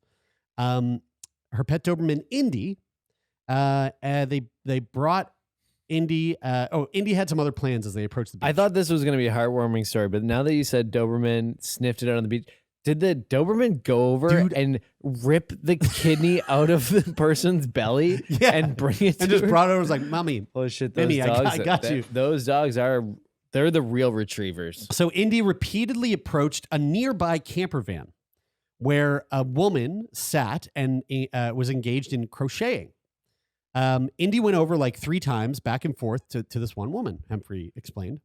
her pet Doberman, Indy. They brought Indy. Indy had some other plans as they approached the beach. I thought this was going to be a heartwarming story, but now that you said Doberman sniffed it out on the beach, did the Doberman go over and rip the kidney out of the person's belly and bring it and to just her? brought it over? Was like, Mommy, Oh shit, those Minnie, dogs, I got you. Those dogs they're the real retrievers. So Indy repeatedly approached a nearby camper van where a woman sat and was engaged in crocheting. Indy went over like 3 times back and forth to this one woman, Humphrey explained.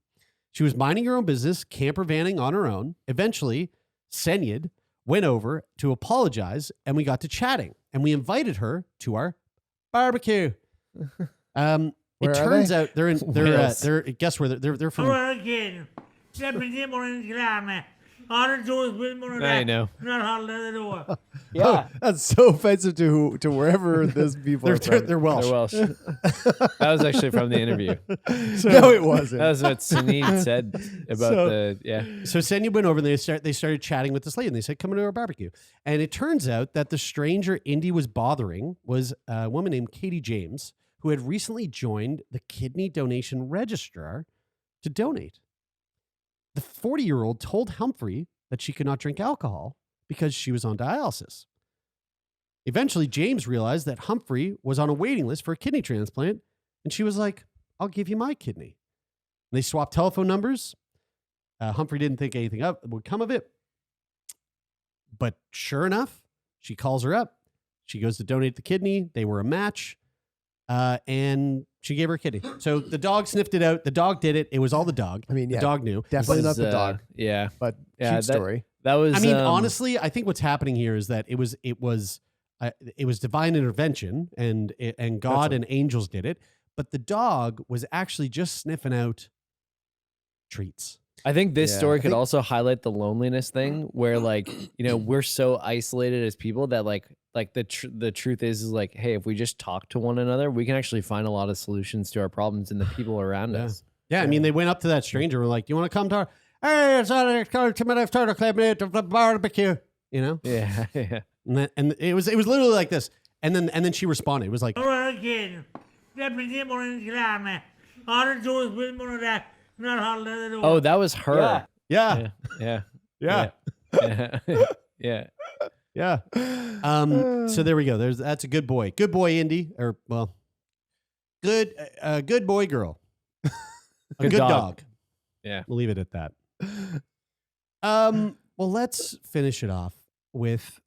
She was minding her own business, camper vanning on her own. Eventually, Senyid went over to apologize, and we got to chatting, and we invited her to our barbecue. It turns out they're guess where they're from. I know. Yeah, that's so offensive to wherever those people are from. They're Welsh. They're Welsh. That was actually from the interview. No, it wasn't. That was what Sunid said about So Senya went over and they started chatting with this lady and they said, come to our barbecue. And it turns out that the stranger Indy was bothering was a woman named Katie James, who had recently joined the kidney donation registrar to donate. The 40-year-old told Humphrey that she could not drink alcohol because she was on dialysis. Eventually, James realized that Humphrey was on a waiting list for a kidney transplant, and she was like, I'll give you my kidney. And they swapped telephone numbers. Humphrey didn't think anything would come of it. But sure enough, she calls her up. She goes to donate the kidney. They were a match. And she gave her a kidney. So the dog sniffed it out. The dog did it. It was all the dog. I mean, the dog knew. Definitely not the dog. Yeah. But Yeah, cute story. That was. I mean, honestly, I think what's happening here is that it was divine intervention, and God and angels did it. But the dog was actually just sniffing out treats. I think this story could also highlight the loneliness thing, where we're so isolated as people that like the truth is like, hey, if we just talk to one another, we can actually find a lot of solutions to our problems and the people around us. Yeah, I mean, they went up to that stranger and were like, "Do you want to come to our? Hey, it's on the barbecue." You know? Yeah, yeah. And it was literally like this. And then she responded. It was like, Oh, that was her. yeah. Yeah. Yeah. Yeah. So there we go. That's a good boy. Good boy, Indy. Or good boy, girl. A good dog. Yeah. We'll leave it at that. Well, let's finish it off with.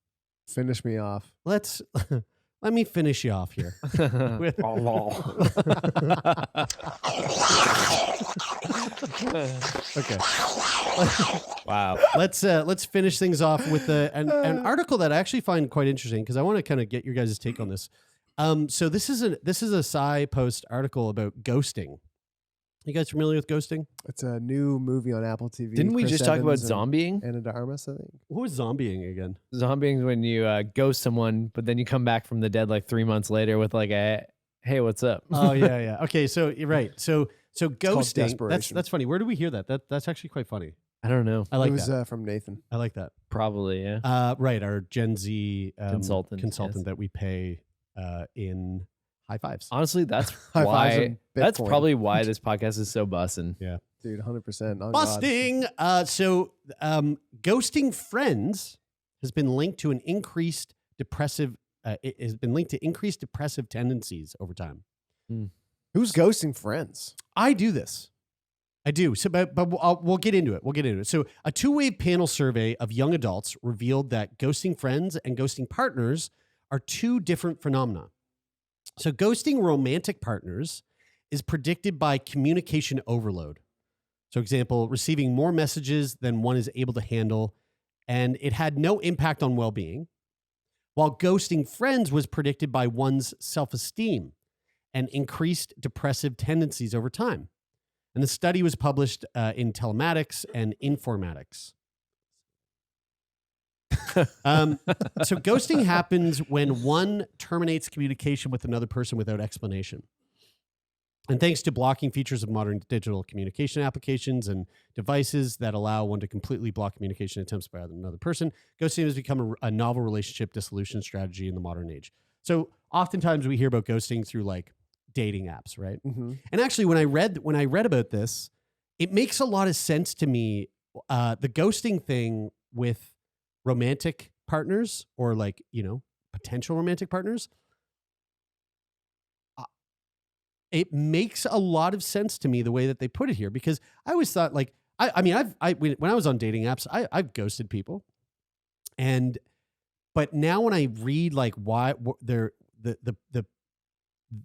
Finish me off. Let me finish you off here. With, okay. Wow. Let's finish things off with an article that I actually find quite interesting because I want to kind of get your guys' take on this. So this is a Sci Post article about ghosting. You guys familiar with ghosting? It's a new movie on Apple TV. Didn't we Chris just talk about Evans zombieing? Anna de Armas, I think. What was zombieing again? Zombieing is when you ghost someone, but then you come back from the dead like 3 months later with like a, hey, what's up? Oh yeah. Okay, so you're right. So ghosting. desperation. That's funny. Where do we hear that? That's actually quite funny. I don't know. I like it was that. From Nathan. I like that. Probably, yeah. Right, our Gen Z Consultant, yes. that we pay in high fives. Honestly, that's High fives why. and That's Bitcoin. probably why this podcast is so bussin'. Yeah, Dude, 100%. Oh, busting. Ghosting friends has been linked to increased depressive tendencies over time. Who's ghosting friends? I do this. I do. So, but we'll get into it. So, a 2-way panel survey of young adults revealed that ghosting friends and ghosting partners are 2 different phenomena. So, ghosting romantic partners is predicted by communication overload. So, example, receiving more messages than one is able to handle, and it had no impact on well-being. While ghosting friends was predicted by one's self-esteem and increased depressive tendencies over time. And the study was published in Telematics and Informatics. So ghosting happens when one terminates communication with another person without explanation. And thanks to blocking features of modern digital communication applications and devices that allow one to completely block communication attempts by another person, ghosting has become a novel relationship dissolution strategy in the modern age. So oftentimes we hear about ghosting through like dating apps, right? Mhm. And actually, when I read about this, it makes a lot of sense to me. The ghosting thing with romantic partners or like, potential romantic partners, it makes a lot of sense to me the way that they put it here, because I always thought like, when I was on dating apps, I've ghosted people, but now when I read like why they're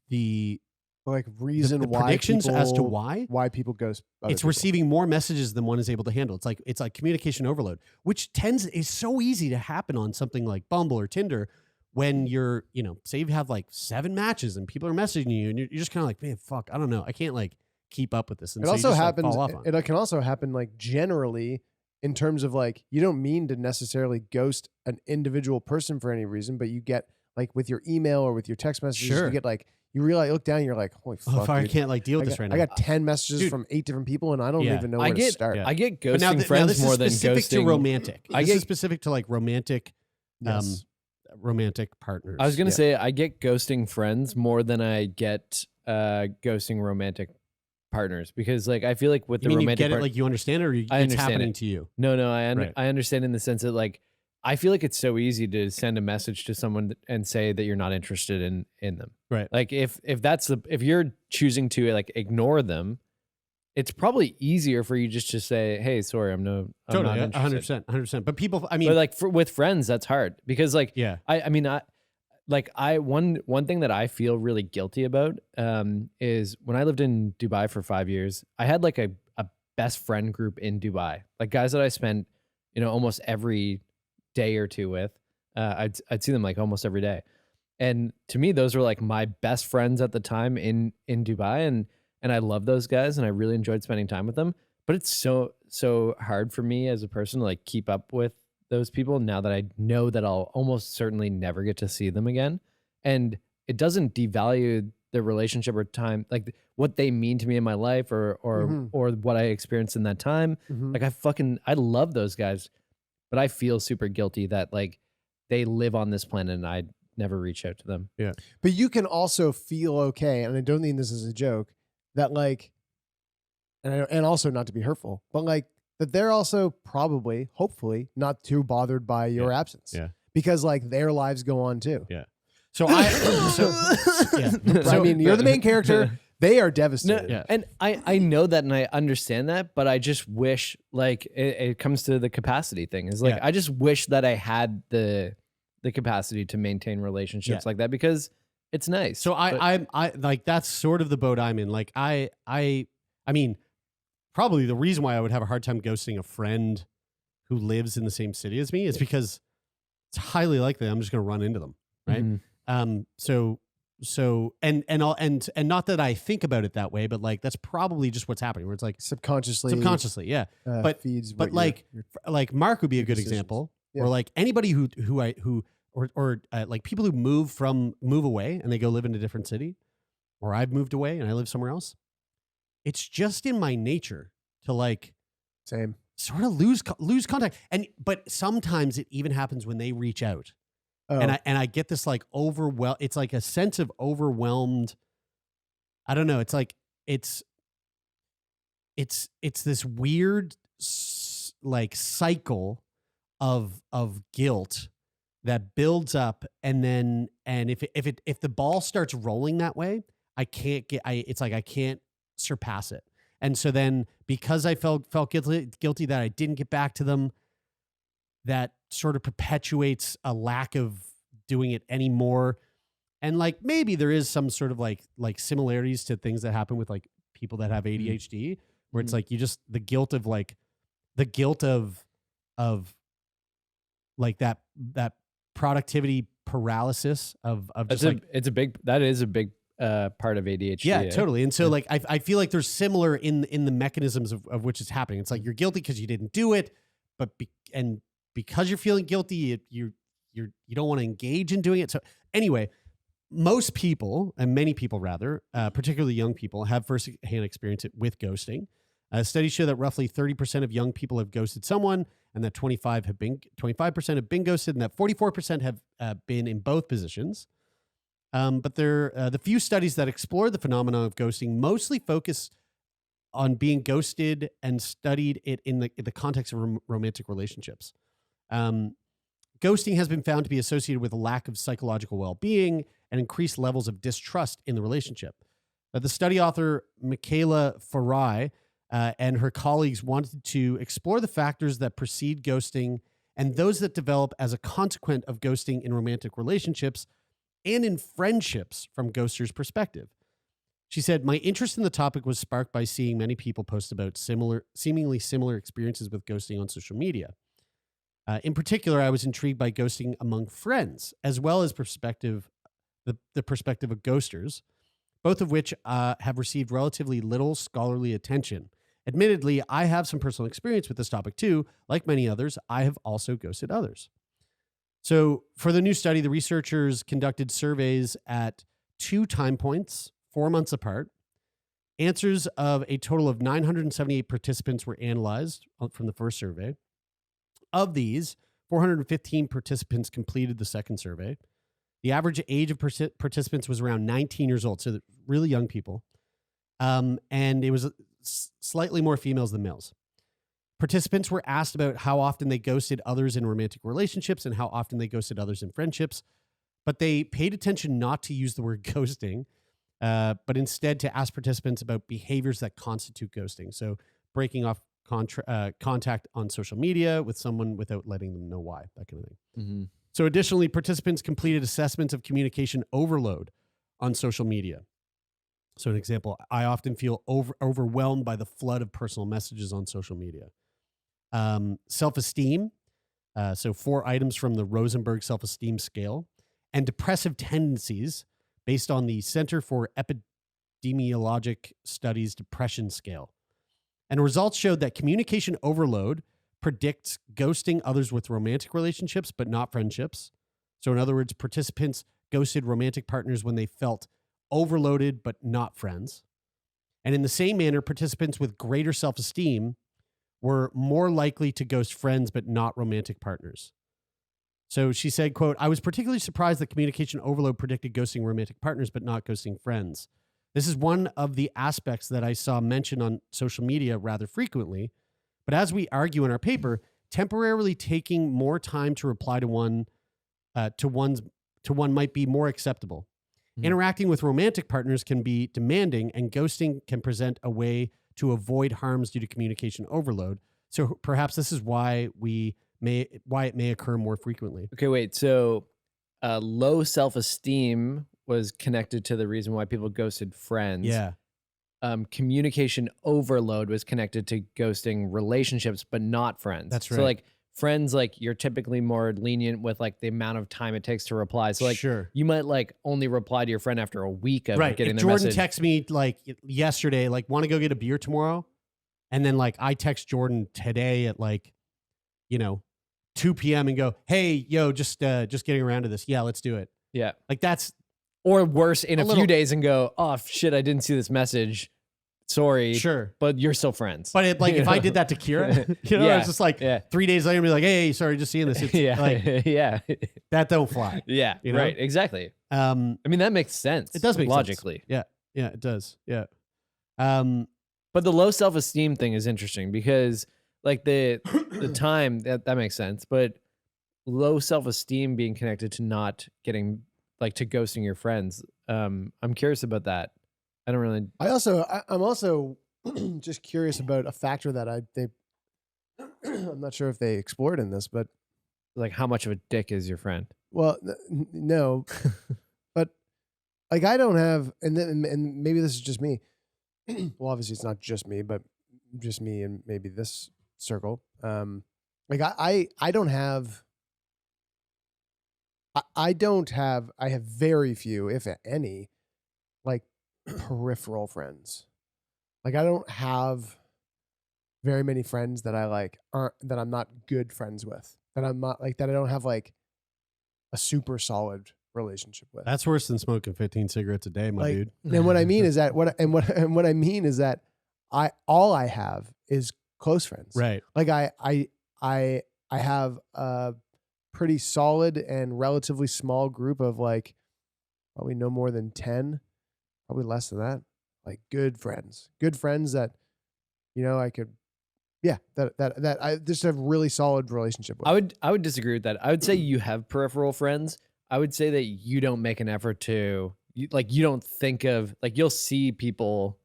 the Like reason why predictions people, as to why people ghost. other it's people. receiving more messages than one is able to handle. It's like communication overload, which is so easy to happen on something like Bumble or Tinder when you're, say you have like 7 matches and people are messaging you and you're just kind of like, man, fuck, I don't know. I can't like keep up with this. And It so you also just, like, happens. fall off on it. It can also happen like generally in terms of like you don't mean to necessarily ghost an individual person for any reason, but you get like with your email or with your text messages, Sure. you get like you realize, look down, and you're like, holy fuck, I dude. can't like deal with this right now. I got 10 messages Dude. from 8 different people, and I don't Yeah. even know I where to get start. Yeah. I get But ghosting now friends this more is than specific ghosting to romantic. I This is get- specific to like romantic, Yes. romantic partners. I was gonna Yeah. say I get ghosting friends more than I get ghosting romantic partners, because like I feel like with You the mean you romantic get it like you understand it, or I it's understand happening it. to you? No, Right. I understand in the sense that like I feel like it's so easy to send a message to someone and say that you're not interested in them. Right. Like if you're choosing to like ignore them, it's probably easier for you just to say, "Hey, sorry, I'm not Totally, interested." 100%. But people, I mean, But like with friends, that's hard because like yeah, one thing that I feel really guilty about is when I lived in Dubai for 5 years, I had like a best friend group in Dubai, like guys that I spent, almost every day or two with. I'd see them like almost every day. And to me, those were like my best friends at the time in Dubai. And I love those guys and I really enjoyed spending time with them. But it's so hard for me as a person to like keep up with those people now that I know that I'll almost certainly never get to see them again. And it doesn't devalue the relationship or time, like what they mean to me in my life or what I experienced in that time. Mhm. Like I love those guys, but I feel super guilty that like they live on this planet and I never reach out to them. But you can also feel okay, and I don't mean this as a joke, that like, and also not to be hurtful, but like that they're also probably, hopefully, not too bothered by your absence. Yeah. Because like their lives go on too. Yeah. So yeah. I mean, you're the main character. They are devastated. Yeah. And I know that and I understand that, but I just wish like it comes to the capacity thing. Is like Yeah. I just wish that I had the capacity to maintain relationships like that because it's nice. So I like that's sort of the boat I'm in. Like I mean, probably the reason why I would have a hard time ghosting a friend who lives in the same city as me is because it's highly likely I'm just going to run into them, right? Mhm. So and not that I think about it that way, but like that's probably just what's happening. Where it's like subconsciously, yeah. But feeds. but what like your like Mark would be a good decisions. example, Yeah. or like anybody who like people who move away and they go live in a different city, or I've moved away and I live somewhere else. It's just in my nature to like same. sort of lose contact, but sometimes it even happens when they reach out. Oh, And I get this like it's like a sense of overwhelmed. I don't know. It's like it's this weird like cycle of guilt that builds up, and if the ball starts rolling that way, it's like I can't surpass it. And so then because I felt guilty that I didn't get back to them, that sort of perpetuates a lack of doing it anymore. And like maybe there is some sort of like similarities to things that happen with like people that have ADHD, where it's like you just the guilt of like that productivity paralysis of just that is a big part of ADHD. yeah, totally. And so like I feel like there's similar in the mechanisms of which is happening. It's like you're guilty because you didn't do it, but because you're feeling guilty, you don't want to engage in doing it. So anyway, most people, and many people rather, particularly young people, have firsthand experience with ghosting. Studies show that roughly 30% of young people have ghosted someone, and that 25% have been ghosted, and that 44% have been in both positions. But the few studies that explore the phenomenon of ghosting mostly focus on being ghosted and studied it in the context of romantic relationships. Ghosting has been found to be associated with a lack of psychological well-being and increased levels of distrust in the relationship. The study author, Michaela Farai, and her colleagues wanted to explore the factors that precede ghosting and those that develop as a consequence of ghosting in romantic relationships and in friendships from ghosters' perspective. She said, "My interest in the topic was sparked by seeing many people post about seemingly similar experiences with ghosting on social media. In particular, I was intrigued by ghosting among friends, as well as the perspective of ghosters, both of which have received relatively little scholarly attention. Admittedly, I have some personal experience with this topic too. Like many others, I have also ghosted others." So for the new study, the researchers conducted surveys at 2 time points, 4 months apart. Answers of a total of 978 participants were analyzed from the first survey. Of these, 415 participants completed the second survey. The average age of participants was around 19 years old, so they're really young people. And it was slightly more females than males. Participants were asked about how often they ghosted others in romantic relationships and how often they ghosted others in friendships, but they paid attention not to use the word ghosting, but instead to ask participants about behaviors that constitute ghosting. So breaking off contact on social media with someone without letting them know why, that kind of thing. Mm-hmm. So additionally, participants completed assessments of communication overload on social media. So an example, I often feel overwhelmed by the flood of personal messages on social media. Self-esteem, so 4 items from the Rosenberg self-esteem scale, and depressive tendencies based on the Center for Epidemiologic Studies depression scale. And results showed that communication overload predicts ghosting others with romantic relationships, but not friendships. So in other words, participants ghosted romantic partners when they felt overloaded, but not friends. And in the same manner, participants with greater self-esteem were more likely to ghost friends, but not romantic partners. So she said, quote, "I was particularly surprised that communication overload predicted ghosting romantic partners, but not ghosting friends. This is one of the aspects that I saw mentioned on social media rather frequently. But as we argue in our paper, temporarily taking more time to reply to one might be more acceptable. Interacting with romantic partners can be demanding, and ghosting can present a way to avoid harms due to communication overload. So perhaps this is why it may occur more frequently." Okay, wait. So low self-esteem was connected to the reason why people ghosted friends. Yeah. Communication overload was connected to ghosting relationships, but not friends. That's right. So like friends, like you're typically more lenient with like the amount of time it takes to reply. So like Sure. you might like only reply to your friend after a week of Right. getting If the Jordan message. texts me like yesterday, like, want to go get a beer tomorrow? And then like I text Jordan today at like, 2 p.m. and go, "Hey, yo, just getting around to this. Yeah, let's do it." Yeah. Like that's, Or worse, in A a little- few days and go, "Oh shit, I didn't see this message. Sorry." sure. But you're still friends. But if I know? did that to Kira, Yeah, it's just like yeah. 3 days later, be like, "Hey, sorry, just seeing this." It's Yeah. like, Yeah. that don't fly. Yeah. You know? Right. Exactly. I I mean, that makes sense. It does make sense. logically. Yeah, it does. Yeah. But the low self-esteem thing is interesting because like the time that makes sense, but low self-esteem being connected to not getting like to ghosting your friends. I'm curious about that. I don't really. I'm also just curious about a factor that I'm not sure if they explored in this, but Like, how much of a dick is your friend? well, no, but like I don't have, and maybe this is just me. Well, obviously it's not just me, but just me and maybe this circle. Like I don't have. I have very few, if any, like peripheral friends. Like I don't have very many friends that I like that I'm not good friends with. That I'm not like that I don't have like a super solid relationship with. That's worse than smoking 15 cigarettes a day, my Like, dude. And what I mean is that what I mean is that all I have is close friends. Right. Like I have a pretty solid and relatively small group of like probably no more than 10, probably less than that. Like good friends that, I could, that I just have really solid relationship with. I would disagree with that. I would say you have peripheral friends. I would say that you don't make an effort to you don't think of like you'll see people,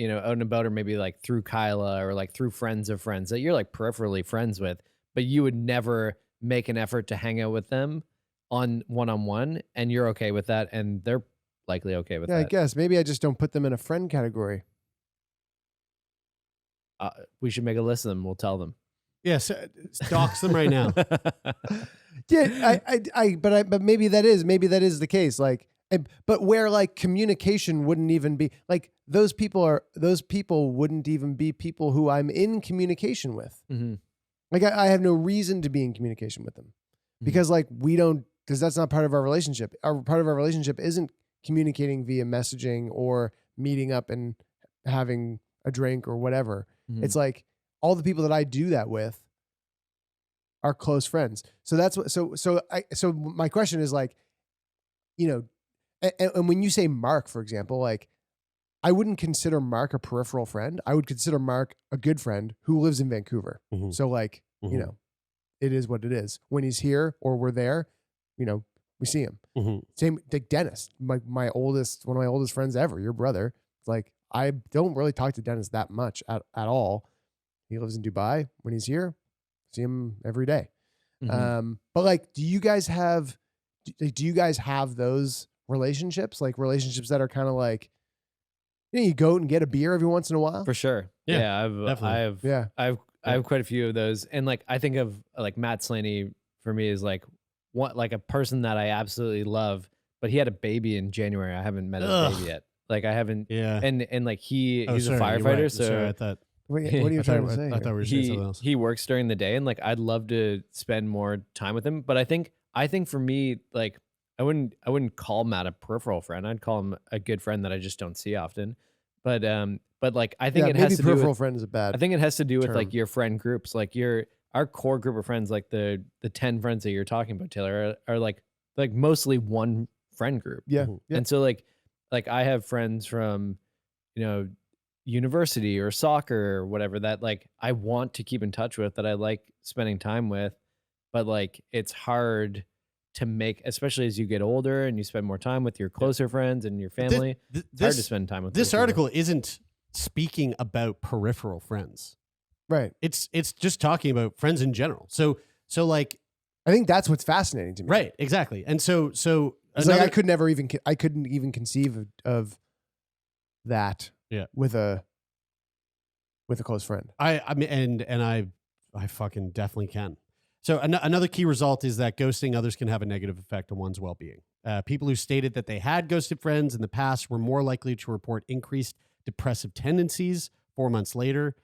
out and about or maybe like through Kyla or like through friends of friends that you're like peripherally friends with, but you would never make an effort to hang out with them on one-on-one, and you're okay with that, and they're likely okay with Yeah, I that. guess maybe I just don't put them in a friend category. We should make a list of them. We'll tell them. Yes, dox them right now. Yeah, but maybe that is the case. Like, but where like communication wouldn't even be like those people wouldn't even be people who I'm in communication with. Mm-hmm. Like I have no reason to be in communication with them because like because that's not part of our relationship. Part of our relationship isn't communicating via messaging or meeting up and having a drink or whatever. Mm-hmm. It's like all the people that I do that with are close friends. So that's what, so my question is like, and when you say Mark, for example, like I wouldn't consider Mark a peripheral friend. I would consider Mark a good friend who lives in Vancouver. Mm-hmm. So like, it is what it is. When he's here or we're there, we see him. Mm-hmm. Same like Dennis, one of my oldest friends ever, your brother. It's like, I don't really talk to Dennis that much at all. He lives in Dubai. When he's here, see him every day. Mm-hmm. But like, do you guys have those relationships? Like relationships that are kind of like, you go out and get a beer every once in a while? For sure. Yeah, I have quite a few of those. And like, I think of like Matt Slaney for me is like a person that I absolutely love, but he had a baby in January. I haven't met his baby yet. Like I haven't. Yeah. And like he's a sorry, firefighter. right. So Sorry, I thought. What are you trying to say? I thought we were saying something else. he works during the day, and like I'd love to spend more time with him. But I think for me, like I wouldn't call Matt a peripheral friend. I'd call him a good friend that I just don't see often. But like I think it has to do peripheral with, friend is a bad. I think it has to do with term. like your friend groups, like our core group of friends, like the 10 friends that you're talking about, Taylor, are like mostly one friend group. Yeah. Yeah. And so like I have friends from, university or soccer or whatever that like I want to keep in touch with, that I like spending time with, but like it's hard to make, especially as you get older and you spend more time with your closer friends and your family. It's hard to spend time with this those article isn't speaking about peripheral friends. Right. It's just talking about friends in general. So like I think that's what's fascinating to me. right, exactly. And so it's like I couldn't even conceive of that. Yeah. With a close friend. I mean, and I fucking definitely can. So another key result is that ghosting others can have a negative effect on one's well-being. People who stated that they had ghosted friends in the past were more likely to report increased depressive tendencies 4 months later.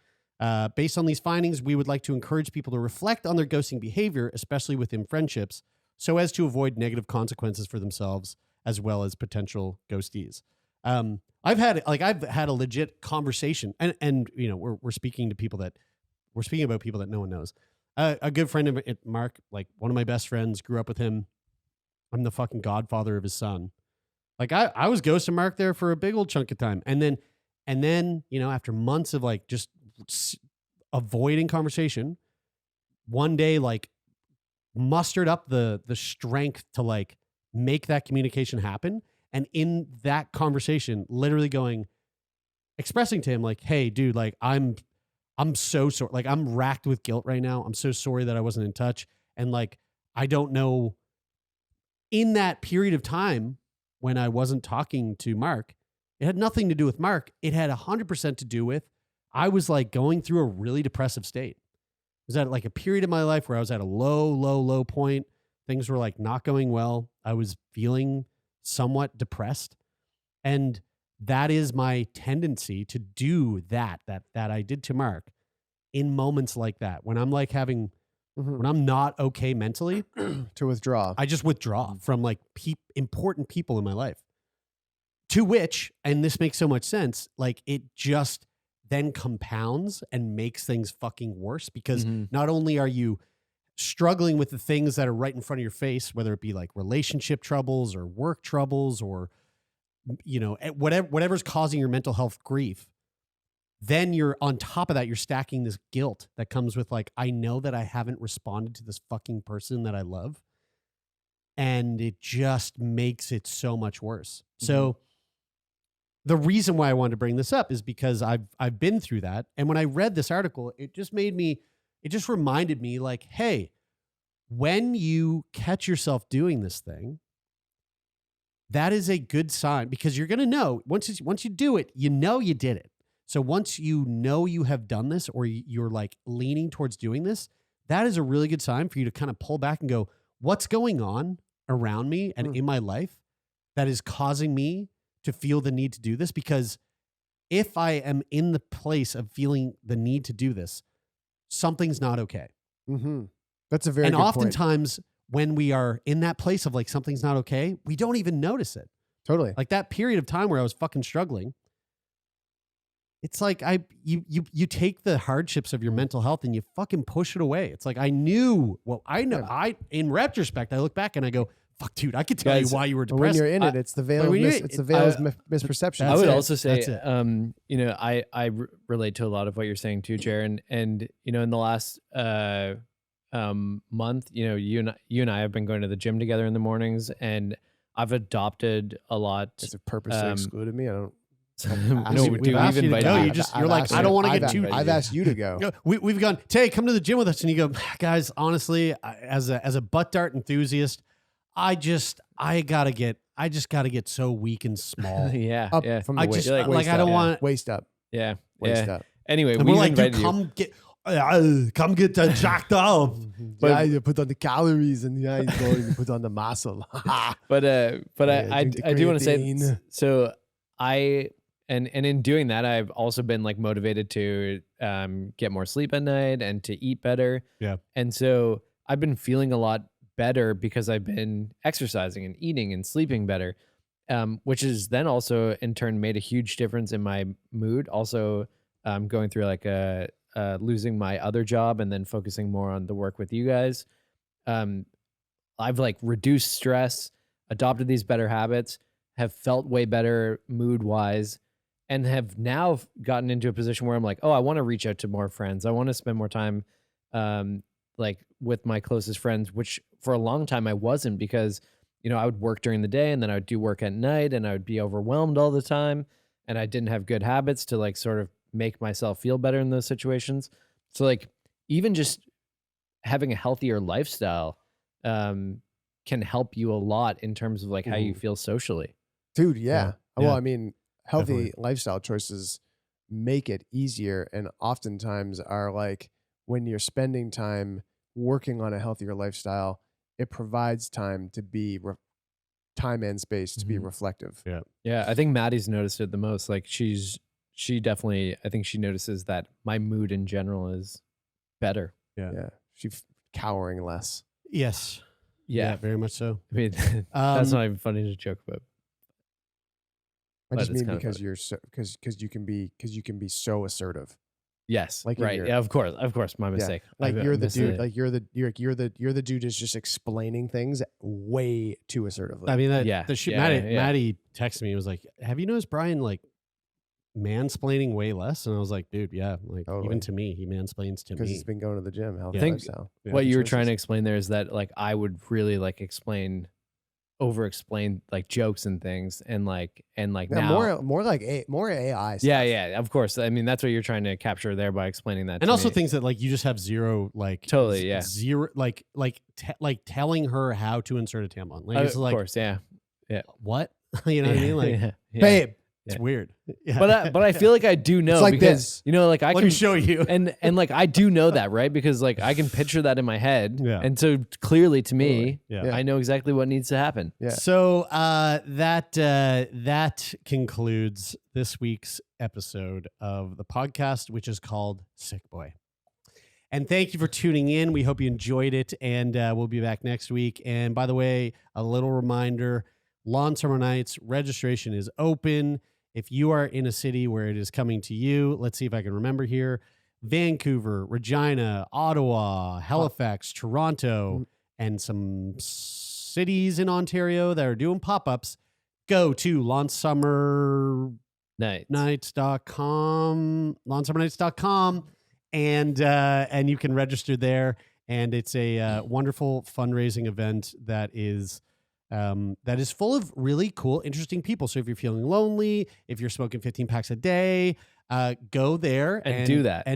Based on these findings, we would like to encourage people to reflect on their ghosting behavior, especially within friendships, so as to avoid negative consequences for themselves as well as potential ghostees. I've had a legit conversation, and we're speaking about people that no one knows. A good friend of Mark, like one of my best friends, grew up with him. I'm the fucking godfather of his son. Like I was ghosting Mark there for a big old chunk of time, and then after months of like just avoiding conversation, one day like mustered up the strength to like make that communication happen. And in that conversation, literally expressing to him like, hey, dude, like I'm so sorry. Like I'm racked with guilt right now. I'm so sorry that I wasn't in touch. And like, I don't know, in that period of time when I wasn't talking to Mark, it had nothing to do with Mark. It had 100% to do with, I was like going through a really depressive state. It was at like a period of my life where I was at a low point. Things were like not going well. I was feeling somewhat depressed, and that is my tendency to do that I did to Mark in moments like that when I'm like having when I'm not okay mentally to withdraw. I just withdraw from like important people in my life, to which, and this makes so much sense, like it just then compounds and makes things fucking worse because not only are you struggling with the things that are right in front of your face, whether it be like relationship troubles or work troubles or, whatever's causing your mental health grief, then you're on top of that, you're stacking this guilt that comes with like, I know that I haven't responded to this fucking person that I love. And it just makes it so much worse. Mm-hmm. So the reason why I wanted to bring this up is because I've been through that. And when I read this article, it just reminded me like, hey, when you catch yourself doing this thing, that is a good sign, because you're going to know once you do it, you know you did it. So once you know you have done this, or you're like leaning towards doing this, that is a really good sign for you to kind of pull back and go, what's going on around me and in my life that is causing me to feel the need to do this? Because if I am in the place of feeling the need to do this, something's not okay. Mm-hmm. That's a very good point. And point. oftentimes when we are in that place of like something's not okay, we don't even notice it. Totally. Like that period of time where I was fucking struggling, it's like you take the hardships of your mental health and you fucking push it away. It's like I know. In retrospect, I look back and I go, fuck, dude, I could tell you why you were depressed. When you're in it, it's the veil. It's the veil of misperception. I would also say, I relate to a lot of what you're saying too, Jared. And in the last month, you and I have been going to the gym together in the mornings, and I've adopted a lot. It's purposely excluded me. I don't. We've asked you to go. You're like, I don't want to get too. I've asked you to go. We've gone, Tay, come to the gym with us, and you go, guys. Honestly, as a butt dart enthusiast, I just gotta get so weak and small. Yeah, up from the waist. I don't want waist up. Yeah, waist up. Anyway, we're like, dude, come get jacked up. But I put on the calories, and the guy's going to put on the muscle. but I do want to say, so and in doing that, I've also been like motivated to get more sleep at night and to eat better. Yeah. And so I've been feeling a lot better because I've been exercising and eating and sleeping better, which has then also in turn made a huge difference in my mood. Also, going through like losing my other job and then focusing more on the work with you guys. I've like reduced stress, adopted these better habits, have felt way better mood wise, and have now gotten into a position where I'm like, oh, I want to reach out to more friends. I want to spend more time like with my closest friends, which for a long time I wasn't, because, I would work during the day and then I would do work at night and I would be overwhelmed all the time. And I didn't have good habits to like sort of make myself feel better in those situations. So like even just having a healthier lifestyle can help you a lot in terms of like how you feel socially. Dude, yeah. Well, I mean, healthy Definitely. lifestyle choices make it easier, and oftentimes are like when you're spending time working on a healthier lifestyle, it provides time to be time and space to be reflective. Yeah. Yeah. I think Maddie's noticed it the most. Like she definitely, I think she notices that my mood in general is better. Yeah. She's cowering less. Yes. Yeah. Very much so. I mean, that's not even funny to joke about. I just But it's mean kind of because you can be so assertive. Yes. Like right. Yeah. Of course. My mistake. Like I you're the missed dude. it. Like you're the dude is just explaining things way too assertively. I mean, Maddie texted me and was like, have you noticed Brian like mansplaining way less? And I was like, dude, yeah. Like even to me, he mansplains to because me. he's been going to the gym. Healthy I think lifestyle. what you were trying to explain there is that like I would really like over explain like jokes and things and now more AI stuff. yeah, of course. I mean, that's what you're trying to capture there by explaining that. And to also me. things that like you just have zero like Totally, yeah. zero like telling her how to insert a tampon. Like it's of like course, yeah. what? You know what I mean? Like yeah. Babe, it's weird. Yeah. But I feel like I do know it's like because this. like I Let can me show you. and like I do know that, right? Because like I can picture that in my head. Yeah. And so clearly to me, Yeah. I know exactly what needs to happen. Yeah. So that concludes this week's episode of the podcast, which is called Sick Boy. And thank you for tuning in. We hope you enjoyed it, and we'll be back next week. And by the way, a little reminder, Lawn Summer Nights registration is open. If you are in a city where it is coming to you, let's see if I can remember here. Vancouver, Regina, Ottawa, Halifax, Toronto, and some cities in Ontario that are doing pop-ups, go to lawnsummernights.com, and you can register there. And it's a wonderful fundraising event that is full of really cool, interesting people. So if you're feeling lonely, if you're smoking 15 packs a day, go there and do that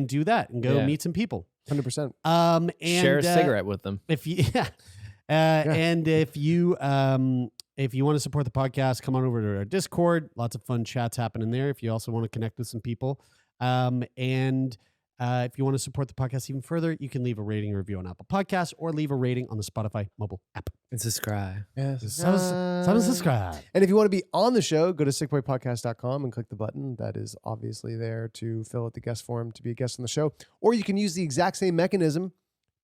and go meet some people. 100%. And share a cigarette with them. If you, and if you want to support the podcast, come on over to our Discord. Lots of fun chats happening there. If you also want to connect with some people, if you want to support the podcast even further, you can leave a rating or review on Apple Podcasts or leave a rating on the Spotify mobile app. And subscribe. Subscribe. And if you want to be on the show, go to sickboypodcast.com and click the button that is obviously there to fill out the guest form to be a guest on the show. Or you can use the exact same mechanism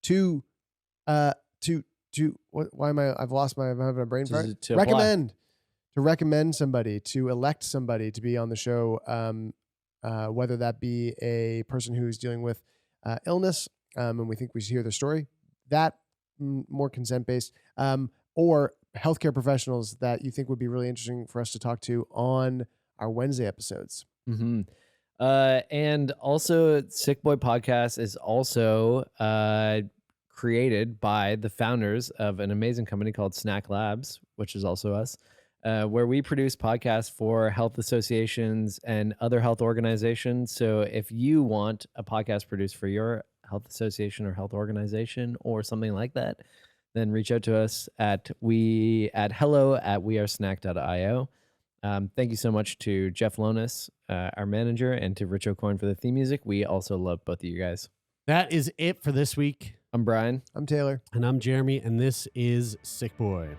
to I'm having a brain fart. To recommend somebody, to elect somebody to be on the show. Whether that be a person who's dealing with illness, and we think we should hear their story, that more consent-based, or healthcare professionals that you think would be really interesting for us to talk to on our Wednesday episodes. Mm-hmm. And also, Sick Boy Podcast is also created by the founders of an amazing company called Snack Labs, which is also us. Where we produce podcasts for health associations and other health organizations. So if you want a podcast produced for your health association or health organization or something like that, then reach out to us at hello@wearesnack.io. Thank you so much to Jeff Lonis, our manager, and to Rich O'Coin for the theme music. We also love both of you guys. That is it for this week. I'm Brian. I'm Taylor. And I'm Jeremy, and this is Sick Boy.